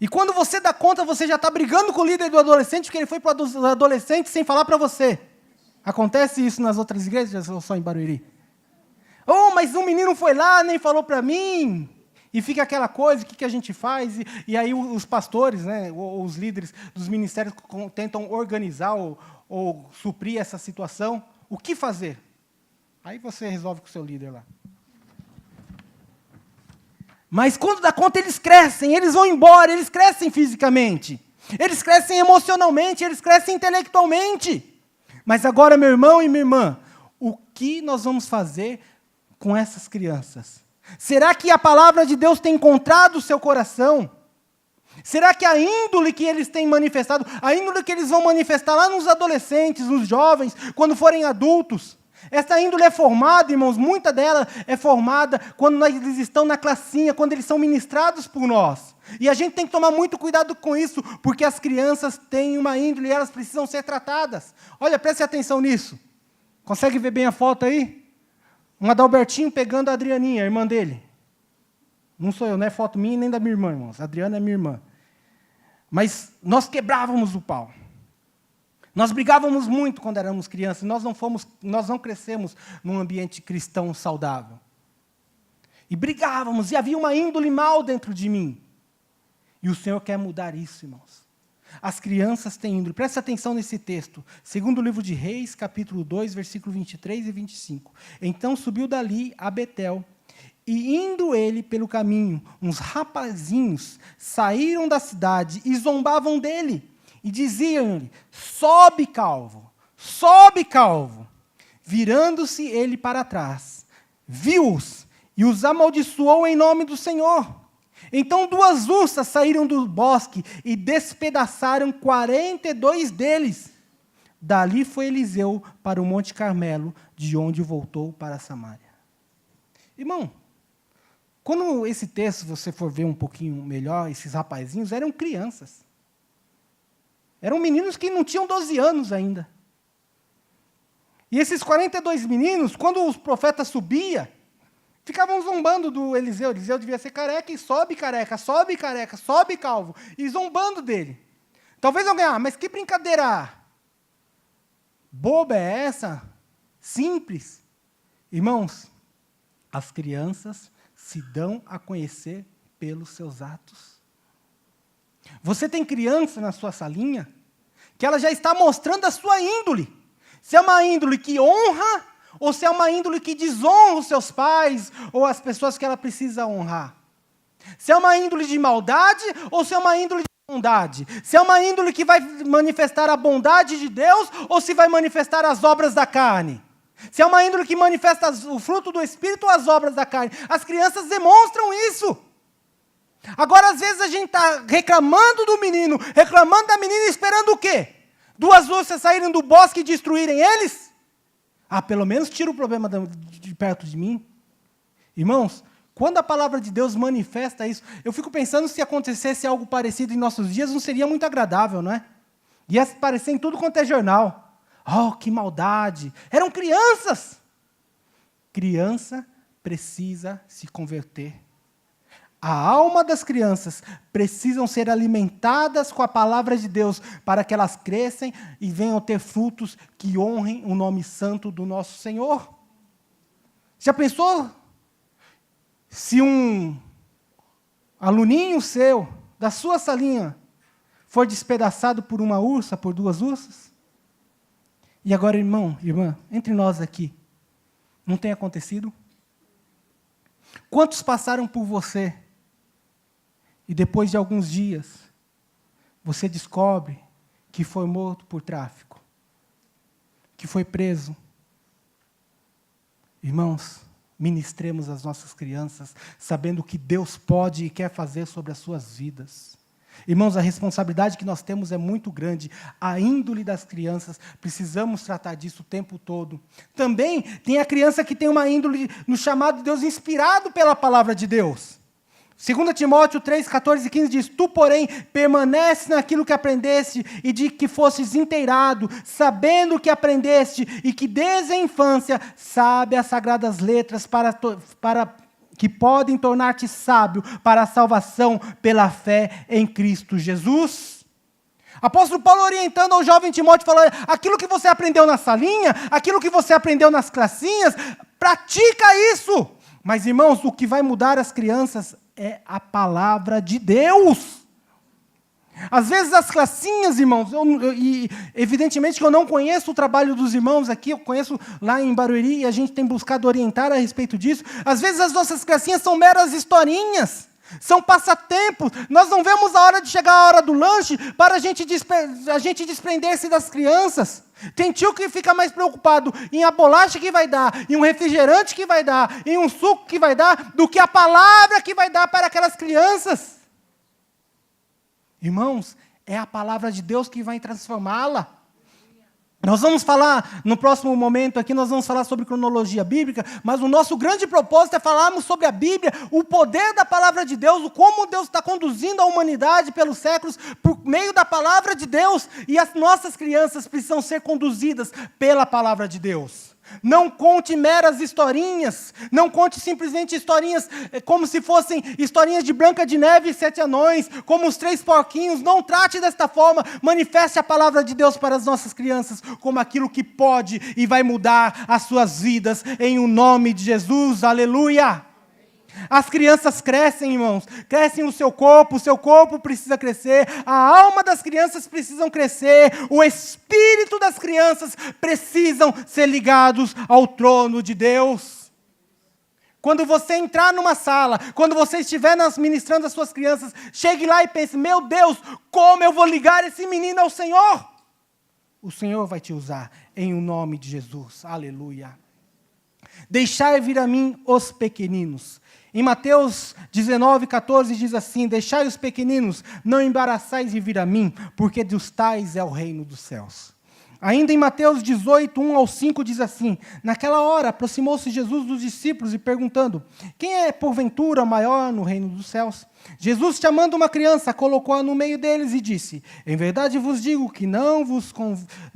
E quando você dá conta, você já está brigando com o líder do adolescente, porque ele foi para o adolescente sem falar para você. Acontece isso nas outras igrejas ou só em Barueri? Oh, mas um menino foi lá, nem falou para mim. E fica aquela coisa, o que a gente faz? E aí os pastores, né, ou os líderes dos ministérios tentam organizar ou suprir essa situação. O que fazer? Aí você resolve com o seu líder lá. Mas quando dá conta, eles crescem, eles vão embora, eles crescem fisicamente, eles crescem emocionalmente, eles crescem intelectualmente. Mas agora, meu irmão e minha irmã, o que nós vamos fazer com essas crianças? Será que a palavra de Deus tem encontrado o seu coração? Será que a índole que eles têm manifestado, a índole que eles vão manifestar lá nos adolescentes, nos jovens, quando forem adultos, essa índole é formada, irmãos, muita dela é formada quando eles estão na classinha, quando eles são ministrados por nós. E a gente tem que tomar muito cuidado com isso, porque as crianças têm uma índole e elas precisam ser tratadas. Olha, preste atenção nisso. Consegue ver bem a foto aí? Um Adalbertinho pegando a Adrianinha, a irmã dele. Não sou eu, não é foto minha nem da minha irmã, irmãos. A Adriana é minha irmã. Mas nós quebrávamos o pau. Nós brigávamos muito quando éramos crianças. Nós não crescemos num ambiente cristão saudável. E brigávamos, e havia uma índole mal dentro de mim. E o Senhor quer mudar isso, irmãos. As crianças têm índole. Presta atenção nesse texto. Segundo o livro de Reis, capítulo 2, versículo 23 e 25. Então subiu dali a Betel, e indo ele pelo caminho, uns rapazinhos saíram da cidade e zombavam dele. E diziam-lhe: sobe, calvo, sobe, calvo. Virando-se ele para trás, viu-os e os amaldiçoou em nome do Senhor. Então 2 ursas saíram do bosque e despedaçaram 42 deles. Dali foi Eliseu para o Monte Carmelo, de onde voltou para Samaria. Irmão, quando esse texto você for ver um pouquinho melhor, esses rapazinhos eram crianças. Eram meninos que não tinham 12 anos ainda. E esses 42 meninos, quando os profetas subiam, ficavam zombando do Eliseu. Eliseu devia ser careca e sobe careca, sobe calvo. E zombando dele. Talvez alguém, mas que brincadeira boba é essa? Simples. Irmãos, as crianças se dão a conhecer pelos seus atos. Você tem criança na sua salinha que ela já está mostrando a sua índole. Se é uma índole que honra ou se é uma índole que desonra os seus pais ou as pessoas que ela precisa honrar. Se é uma índole de maldade ou se é uma índole de bondade. Se é uma índole que vai manifestar a bondade de Deus ou se vai manifestar as obras da carne. Se é uma índole que manifesta o fruto do Espírito ou as obras da carne. As crianças demonstram isso. Agora, às vezes, a gente está reclamando do menino, reclamando da menina, esperando o quê? 2 ursas saírem do bosque e destruírem eles? Pelo menos tira o problema de perto de mim. Irmãos, quando a palavra de Deus manifesta isso, eu fico pensando se acontecesse algo parecido em nossos dias, não seria muito agradável, não é? Ia aparecer em tudo quanto é jornal. Oh, que maldade! Eram crianças! Criança precisa se converter. A alma das crianças precisam ser alimentadas com a palavra de Deus para que elas cresçam e venham ter frutos que honrem o nome santo do nosso Senhor. Já pensou se um aluninho seu, da sua salinha, for despedaçado por uma ursa, por 2 ursas? E agora, irmão, irmã, entre nós aqui, não tem acontecido? Quantos passaram por você e depois de alguns dias, você descobre que foi morto por tráfico, que foi preso. Irmãos, ministremos as nossas crianças, sabendo o que Deus pode e quer fazer sobre as suas vidas. Irmãos, a responsabilidade que nós temos é muito grande. A índole das crianças, precisamos tratar disso o tempo todo. Também tem a criança que tem uma índole no chamado de Deus, inspirado pela palavra de Deus. 2 Timóteo 3, 14 e 15 diz: Tu, porém, permanece naquilo que aprendeste e de que fostes inteirado, sabendo que aprendeste e que desde a infância sabe as sagradas letras para que podem tornar-te sábio para a salvação pela fé em Cristo Jesus. Apóstolo Paulo orientando ao jovem Timóteo, falando: aquilo que você aprendeu na salinha, aquilo que você aprendeu nas classinhas, pratica isso. Mas, irmãos, o que vai mudar as crianças é a palavra de Deus. Às vezes as classinhas, irmãos, evidentemente que eu não conheço o trabalho dos irmãos aqui, eu conheço lá em Barueri e a gente tem buscado orientar a respeito disso. Às vezes as nossas classinhas são meras historinhas, são passatempos. Nós não vemos a hora de chegar a hora do lanche para a gente desprender-se das crianças. Tem tio que fica mais preocupado em a bolacha que vai dar, em um refrigerante que vai dar, em um suco que vai dar, do que a palavra que vai dar para aquelas crianças. Irmãos, é a palavra de Deus que vai transformá-la. Nós vamos falar, no próximo momento aqui, nós vamos falar sobre cronologia bíblica, mas o nosso grande propósito é falarmos sobre a Bíblia, o poder da palavra de Deus, o como Deus está conduzindo a humanidade pelos séculos, por meio da palavra de Deus, e as nossas crianças precisam ser conduzidas pela palavra de Deus. Não conte meras historinhas, não conte simplesmente historinhas como se fossem historinhas de Branca de Neve e 7 anões, como os 3 porquinhos. Não trate desta forma, manifeste a palavra de Deus para as nossas crianças como aquilo que pode e vai mudar as suas vidas, em o nome de Jesus, aleluia! As crianças crescem, irmãos, crescem o seu corpo precisa crescer, a alma das crianças precisam crescer, o espírito das crianças precisam ser ligados ao trono de Deus. Quando você entrar numa sala, quando você estiver ministrando as suas crianças, chegue lá e pense: meu Deus, como eu vou ligar esse menino ao Senhor? O Senhor vai te usar, em o nome de Jesus, aleluia. Deixai vir a mim os pequeninos. Em Mateus 19, 14 diz assim: deixai os pequeninos, não embaraçais de vir a mim, porque dos tais é o reino dos céus. Ainda em Mateus 18, 1 ao 5 diz assim: naquela hora aproximou-se Jesus dos discípulos e perguntando: quem é porventura maior no reino dos céus? Jesus, chamando uma criança, colocou-a no meio deles e disse: em verdade vos digo que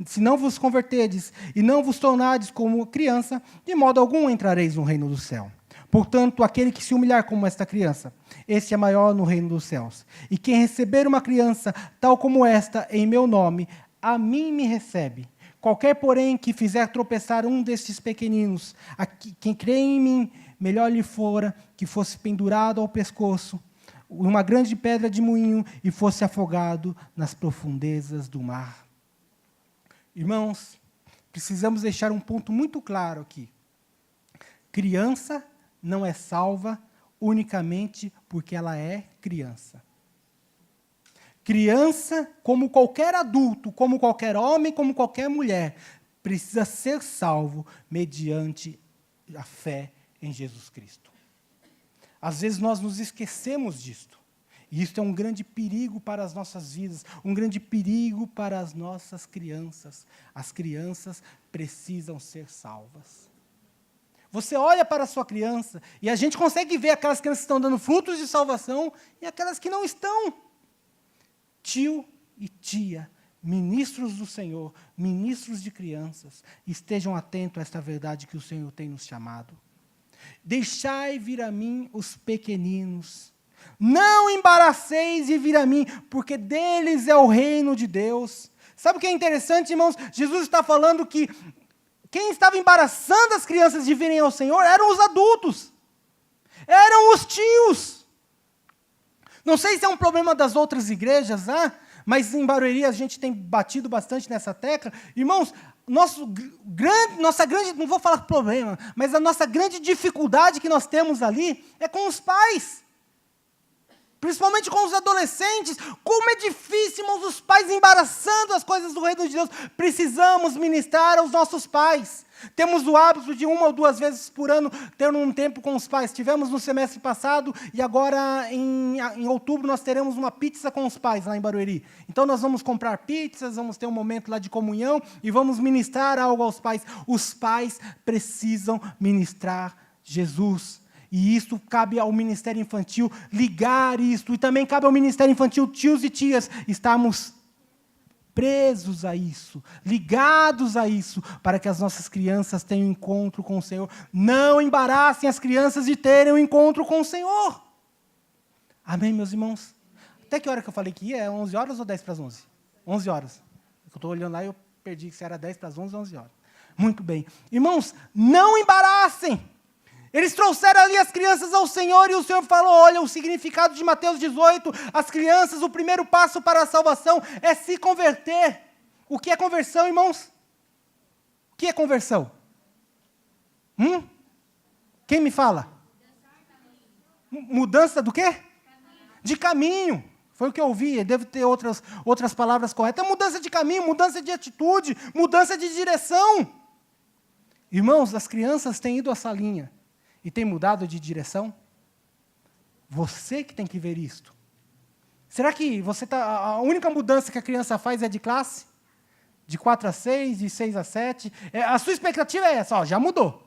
se não vos converterdes e não vos tornardes como criança, de modo algum entrareis no reino do céu. Portanto, aquele que se humilhar como esta criança, esse é maior no reino dos céus. E quem receber uma criança tal como esta em meu nome, a mim me recebe. Qualquer, porém, que fizer tropeçar um destes pequeninos, quem crê em mim, melhor lhe fora que fosse pendurado ao pescoço uma grande pedra de moinho e fosse afogado nas profundezas do mar. Irmãos, precisamos deixar um ponto muito claro aqui. Criança não é salva unicamente porque ela é criança. Criança, como qualquer adulto, como qualquer homem, como qualquer mulher, precisa ser salvo mediante a fé em Jesus Cristo. Às vezes nós nos esquecemos disto. E isso é um grande perigo para as nossas vidas, um grande perigo para as nossas crianças. As crianças precisam ser salvas. Você olha para a sua criança e a gente consegue ver aquelas crianças que estão dando frutos de salvação e aquelas que não estão. Tio e tia, ministros do Senhor, ministros de crianças, estejam atentos a esta verdade que o Senhor tem nos chamado. Deixai vir a mim os pequeninos, não embaraceis de vir a mim, porque deles é o reino de Deus. Sabe o que é interessante, irmãos? Jesus está falando que quem estava embaraçando as crianças de virem ao Senhor eram os adultos, eram os tios. Não sei se é um problema das outras igrejas, mas em Barueri a gente tem batido bastante nessa tecla. Irmãos, nossa grande, não vou falar problema, mas a nossa grande dificuldade que nós temos ali é com os pais. Principalmente com os adolescentes, como é difícil, irmãos, os pais embaraçando as coisas do reino de Deus. Precisamos ministrar aos nossos pais. Temos o hábito de 1 ou 2 vezes por ano ter um tempo com os pais. Tivemos no semestre passado e agora em outubro nós teremos uma pizza com os pais lá em Barueri. Então nós vamos comprar pizzas, vamos ter um momento lá de comunhão e vamos ministrar algo aos pais. Os pais precisam ministrar Jesus. E isso cabe ao Ministério Infantil ligar isto. E também cabe ao Ministério Infantil, tios e tias, estarmos presos a isso, ligados a isso, para que as nossas crianças tenham um encontro com o Senhor. Não embaraçem as crianças de terem um encontro com o Senhor. Amém, meus irmãos? Até que hora que eu falei que ia? É 11 horas ou 10 para as 11? 11 horas. Eu estou olhando lá e eu perdi se era 10 para as 11 ou 11 horas. Muito bem. Irmãos, não embaracem. Eles trouxeram ali as crianças ao Senhor e o Senhor falou, olha, o significado de Mateus 18, as crianças, o primeiro passo para a salvação é se converter. O que é conversão, irmãos? O que é conversão? Quem me fala? Mudança do quê? De caminho. Foi o que eu ouvi, deve ter outras palavras corretas. É mudança de caminho, mudança de atitude, mudança de direção. Irmãos, as crianças têm ido a essa linha e têm mudado de direção? Você que tem que ver isto. Será que a única mudança que a criança faz é de classe? De 4 a 6, de 6 a 7? A sua expectativa é essa, já mudou.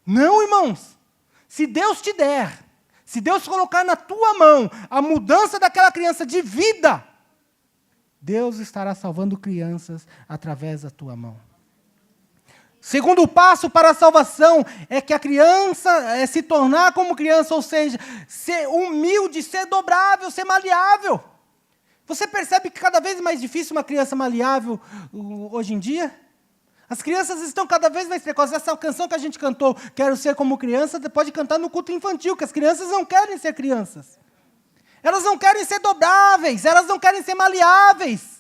Não, irmãos. Se Deus te der, se Deus colocar na tua mão a mudança daquela criança de vida, Deus estará salvando crianças através da tua mão. Segundo passo para a salvação é que a criança se tornar como criança, ou seja, ser humilde, ser dobrável, ser maleável. Você percebe que cada vez é mais difícil uma criança maleável hoje em dia? As crianças estão cada vez mais precoces. Essa canção que a gente cantou, Quero Ser Como Criança, pode cantar no culto infantil, que as crianças não querem ser crianças. Elas não querem ser dobráveis, elas não querem ser maleáveis.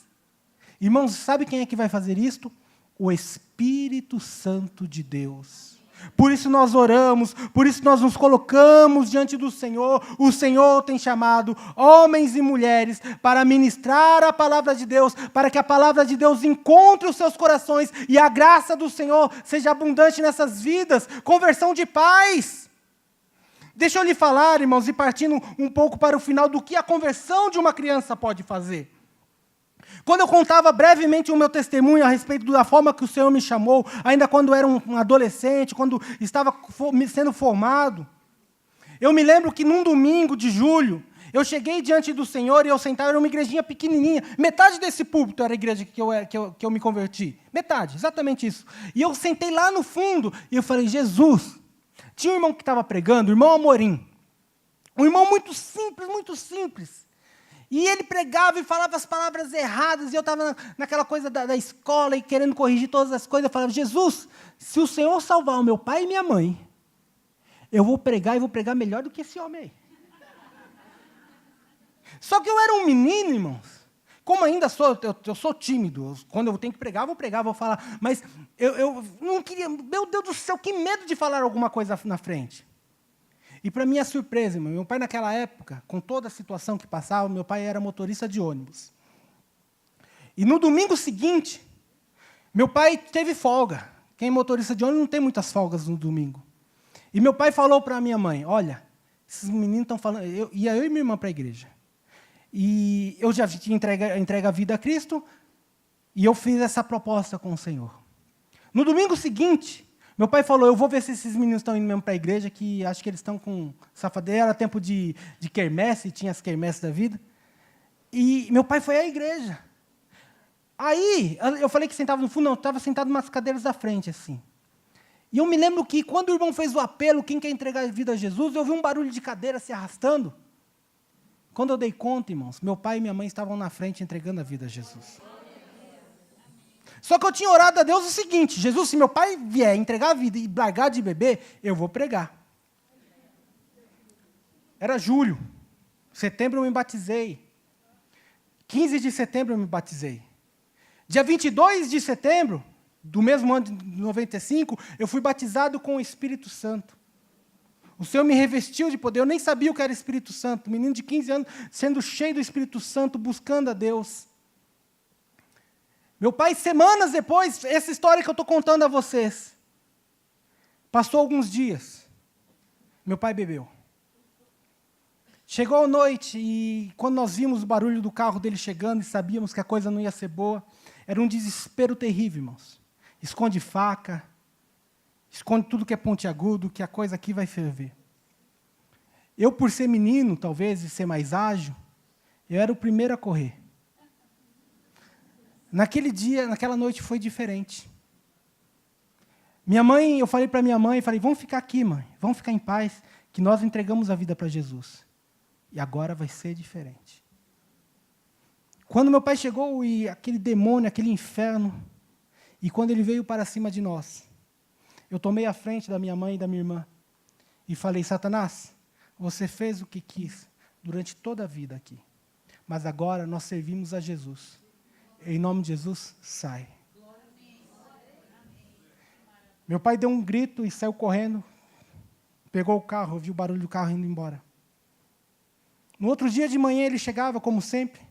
Irmãos, sabe quem é que vai fazer isto? O Espírito Santo de Deus. Por isso nós oramos, por isso nós nos colocamos diante do Senhor. O Senhor tem chamado homens e mulheres para ministrar a palavra de Deus, para que a palavra de Deus encontre os seus corações e a graça do Senhor seja abundante nessas vidas. Conversão de pais. Deixa eu lhe falar, irmãos, e partindo um pouco para o final do que a conversão de uma criança pode fazer. Quando eu contava brevemente o meu testemunho a respeito da forma que o Senhor me chamou, ainda quando eu era um adolescente, quando estava sendo formado, eu me lembro que num domingo de julho, eu cheguei diante do Senhor e eu sentava, era uma igrejinha pequenininha, metade desse púlpito era a igreja que eu me converti, metade, exatamente isso. E eu sentei lá no fundo e eu falei, Jesus, tinha um irmão que estava pregando, o irmão Amorim, um irmão muito simples, e ele pregava e falava as palavras erradas, e eu estava naquela coisa da escola e querendo corrigir todas as coisas. Eu falava, Jesus, se o Senhor salvar o meu pai e minha mãe, eu vou pregar e vou pregar melhor do que esse homem aí. Só que eu era um menino, irmãos. Como ainda sou, eu sou tímido. Quando eu tenho que pregar, vou falar. Mas eu não queria, meu Deus do céu, que medo de falar alguma coisa na frente. E para minha surpresa, irmão, meu pai naquela época, com toda a situação que passava, meu pai era motorista de ônibus. E no domingo seguinte, meu pai teve folga. Quem é motorista de ônibus não tem muitas folgas no domingo. E meu pai falou para a minha mãe, olha, esses meninos estão falando... Ia eu e minha irmã para a igreja. E eu já tinha entregue a vida a Cristo, e eu fiz essa proposta com o Senhor. No domingo seguinte... Meu pai falou, eu vou ver se esses meninos estão indo mesmo para a igreja, que acho que eles estão com safadeira, era tempo de quermesse, tinha as quermesses da vida. E meu pai foi à igreja. Aí, eu falei que sentava no fundo, não, estava sentado em umas cadeiras da frente, assim. E eu me lembro que, quando o irmão fez o apelo, quem quer entregar a vida a Jesus, eu ouvi um barulho de cadeira se arrastando. Quando eu dei conta, irmãos, meu pai e minha mãe estavam na frente entregando a vida a Jesus. Só que eu tinha orado a Deus o seguinte, Jesus, se meu pai vier entregar a vida e largar de beber, eu vou pregar. Era julho. Setembro eu me batizei. 15 de setembro eu me batizei. Dia 22 de setembro, do mesmo ano de 95, eu fui batizado com o Espírito Santo. O Senhor me revestiu de poder. Eu nem sabia o que era Espírito Santo. Um menino de 15 anos sendo cheio do Espírito Santo, buscando a Deus. Meu pai, semanas depois, essa história que eu estou contando a vocês, passou alguns dias. Meu pai bebeu. Chegou a noite e quando nós vimos o barulho do carro dele chegando e sabíamos que a coisa não ia ser boa, era um desespero terrível, irmãos. Esconde faca, esconde tudo que é pontiagudo, que a coisa aqui vai ferver. Eu, por ser menino, talvez, e ser mais ágil, eu era o primeiro a correr. Naquele dia, naquela noite foi diferente. Minha mãe, eu falei para minha mãe, vamos ficar aqui, mãe, vamos ficar em paz, que nós entregamos a vida para Jesus. E agora vai ser diferente. Quando meu pai chegou e aquele demônio, aquele inferno, e quando ele veio para cima de nós, eu tomei a frente da minha mãe e da minha irmã e falei, Satanás, você fez o que quis durante toda a vida aqui, mas agora nós servimos a Jesus. Em nome de Jesus, sai. Meu pai deu um grito e saiu correndo, pegou o carro, ouviu o barulho do carro indo embora. No outro dia de manhã ele chegava, como sempre,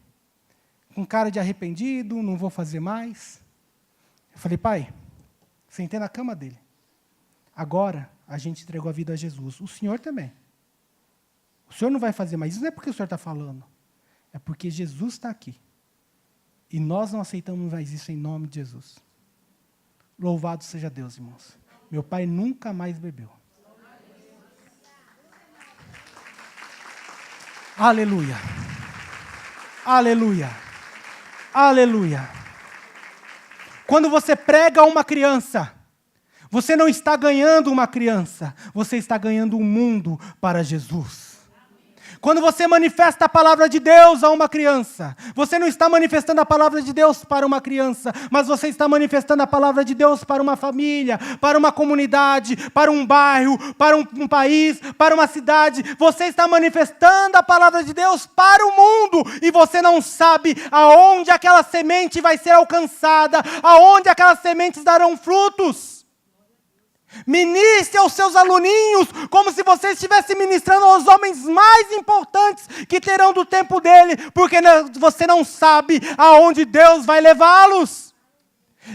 com cara de arrependido, não vou fazer mais. Eu falei, pai, sentei na cama dele. Agora a gente entregou a vida a Jesus. O senhor também. O senhor não vai fazer mais. Isso não é porque o senhor está falando. É porque Jesus está aqui. E nós não aceitamos mais isso em nome de Jesus. Louvado seja Deus, irmãos. Meu pai nunca mais bebeu. Aleluia. Aleluia. Aleluia. Quando você prega a uma criança, você não está ganhando uma criança, você está ganhando um mundo para Jesus. Quando você manifesta a palavra de Deus a uma criança, você não está manifestando a palavra de Deus para uma criança, mas você está manifestando a palavra de Deus para uma família, para uma comunidade, para um bairro, para um país, para uma cidade. Você está manifestando a palavra de Deus para o mundo e você não sabe aonde aquela semente vai ser alcançada, aonde aquelas sementes darão frutos. Ministre aos seus aluninhos como se você estivesse ministrando aos homens mais importantes que terão do tempo dele, porque você não sabe aonde Deus vai levá-los.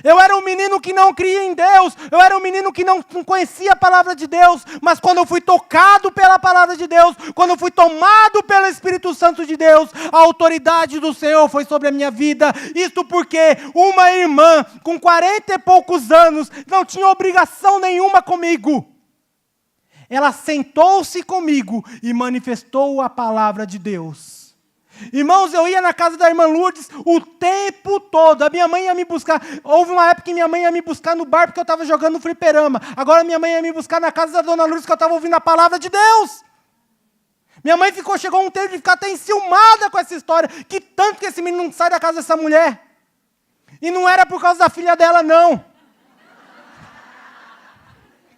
Eu era um menino que não cria em Deus, eu era um menino que não conhecia a palavra de Deus, mas quando eu fui tocado pela palavra de Deus, quando eu fui tomado pelo Espírito Santo de Deus, a autoridade do Senhor foi sobre a minha vida. Isto porque uma irmã com 40 e poucos anos não tinha obrigação nenhuma comigo. Ela sentou-se comigo e manifestou a palavra de Deus. Irmãos, eu ia na casa da irmã Lourdes o tempo todo. A minha mãe ia me buscar. Houve uma época que minha mãe ia me buscar no bar porque eu estava jogando no fliperama. Agora minha mãe ia me buscar na casa da dona Lourdes que eu estava ouvindo a palavra de Deus. Minha mãe chegou um tempo de ficar até enciumada com essa história. Que tanto que esse menino não sai da casa dessa mulher. E não era por causa da filha dela, não.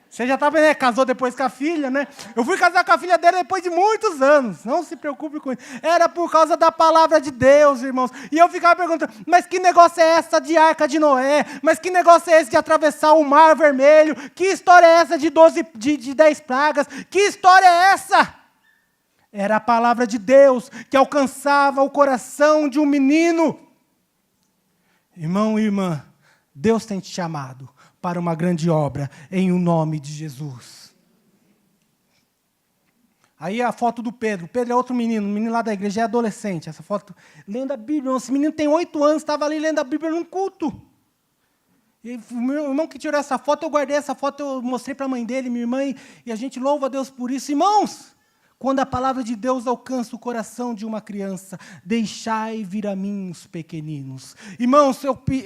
Você já estava, né? Casou depois com a filha, né? Eu fui casar com a filha dela depois de muitos anos. Não se preocupe com isso. Era por causa da palavra de Deus, irmãos. E eu ficava perguntando, mas que negócio é essa de Arca de Noé? Mas que negócio é esse de atravessar o Mar Vermelho? Que história é essa de 10 pragas? Que história é essa? Era a palavra de Deus que alcançava o coração de um menino. Irmão e irmã, Deus tem te chamado para uma grande obra, em o nome de Jesus. Aí a foto do Pedro. O Pedro é outro menino, um menino lá da igreja, é adolescente. Essa foto, lendo a Bíblia. Esse menino tem 8 anos, estava ali lendo a Bíblia num culto. E o meu irmão que tirou essa foto, eu guardei essa foto, eu mostrei para a mãe dele, minha irmã, e a gente louva a Deus por isso. Irmãos, quando a palavra de Deus alcança o coração de uma criança, deixai vir a mim os pequeninos. Irmãos,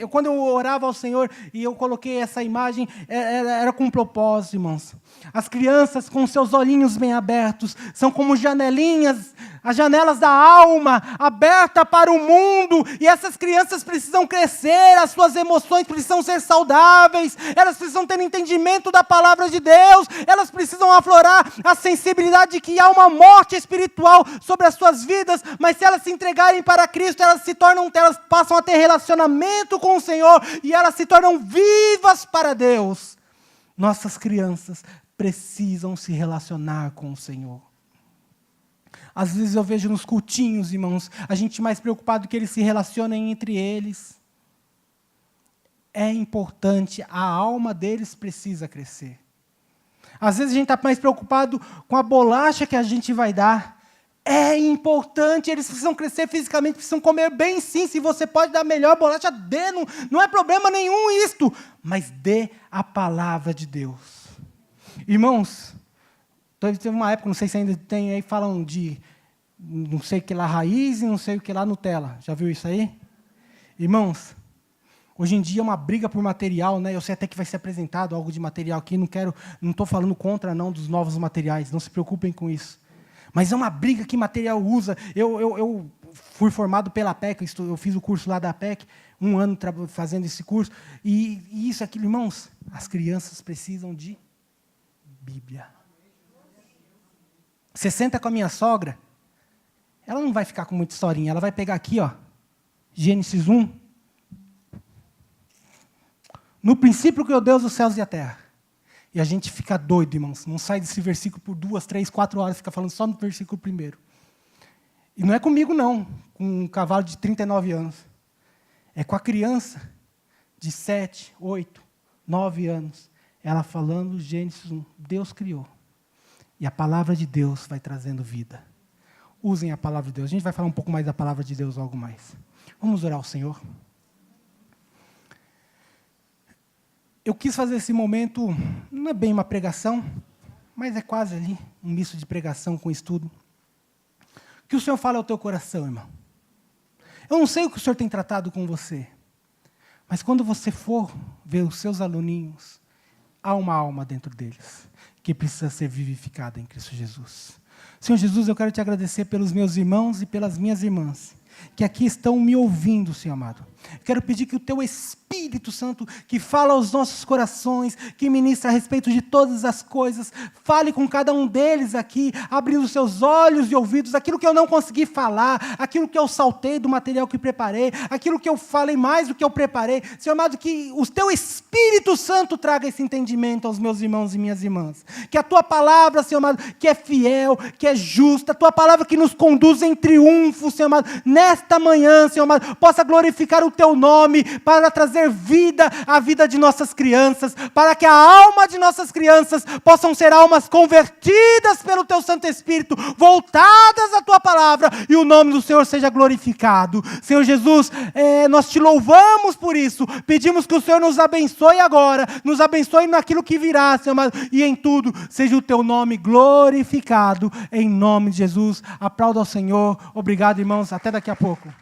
quando eu orava ao Senhor e eu coloquei essa imagem, era com um propósito, irmãos. As crianças com seus olhinhos bem abertos são como janelinhas, as janelas da alma, aberta para o mundo. E essas crianças precisam crescer, as suas emoções precisam ser saudáveis, elas precisam ter entendimento da palavra de Deus, elas precisam aflorar a sensibilidade de que há uma morte espiritual sobre as suas vidas, mas se elas se entregarem para Cristo, elas passam a ter relacionamento com o Senhor e elas se tornam vivas para Deus. Nossas crianças precisam se relacionar com o Senhor. Às vezes eu vejo nos cultinhos, irmãos, a gente mais preocupado que eles se relacionem entre eles. É importante, a alma deles precisa crescer. Às vezes a gente está mais preocupado com a bolacha que a gente vai dar. É importante, eles precisam crescer fisicamente, precisam comer bem sim. Se você pode dar a melhor bolacha, dê, não é problema nenhum isto. Mas dê a palavra de Deus. Irmãos, teve uma época, não sei se ainda tem aí, falam de não sei o que lá raiz e não sei o que lá Nutella. Já viu isso aí? Irmãos, hoje em dia é uma briga por material, né? Eu sei até que vai ser apresentado algo de material aqui, não estou falando contra não dos novos materiais, não se preocupem com isso. Mas é uma briga que material usa. Eu fui formado pela PEC, eu fiz o curso lá da PEC, 1 ano fazendo esse curso, e isso, aquilo, irmãos, as crianças precisam de Bíblia. Você senta com a minha sogra, ela não vai ficar com muita historinha, ela vai pegar aqui, ó, Gênesis 1. No princípio criou Deus os céus e a terra. E a gente fica doido, irmãos. Não sai desse versículo por 2, 3, 4 horas, fica falando só no versículo 1. E não é comigo, não, com um cavalo de 39 anos. É com a criança de 7, 8, 9 anos. Ela falando Gênesis 1. Deus criou. E a palavra de Deus vai trazendo vida. Usem a palavra de Deus. A gente vai falar um pouco mais da palavra de Deus, algo mais. Vamos orar ao Senhor. Eu quis fazer esse momento, não é bem uma pregação, mas é quase ali, um misto de pregação com estudo. Que o Senhor fale ao teu coração, irmão. Eu não sei o que o Senhor tem tratado com você, mas quando você for ver os seus aluninhos, há uma alma dentro deles, que precisa ser vivificada em Cristo Jesus. Senhor Jesus, eu quero te agradecer pelos meus irmãos e pelas minhas irmãs, que aqui estão me ouvindo, Senhor amado. Quero pedir que o teu Espírito Santo, que fala aos nossos corações, que ministra a respeito de todas as coisas, fale com cada um deles aqui, abrindo os seus olhos e ouvidos, aquilo que eu não consegui falar, aquilo que eu saltei do material que preparei, aquilo que eu falei mais do que eu preparei. Senhor amado, que o teu Espírito Santo traga esse entendimento aos meus irmãos e minhas irmãs. Que a tua palavra, Senhor amado, que é fiel, que é justa, a tua palavra que nos conduz em triunfo, Senhor amado, nesta manhã, Senhor amado, possa glorificar o teu nome, para trazer vida à vida de nossas crianças, para que a alma de nossas crianças possam ser almas convertidas pelo teu Santo Espírito, voltadas à tua palavra, e o nome do Senhor seja glorificado. Senhor Jesus, nós te louvamos por isso, pedimos que o Senhor nos abençoe agora, nos abençoe naquilo que virá, Senhor amado, e em tudo seja o teu nome glorificado, em nome de Jesus. Aplauda ao Senhor. Obrigado, irmãos, até daqui a pouco.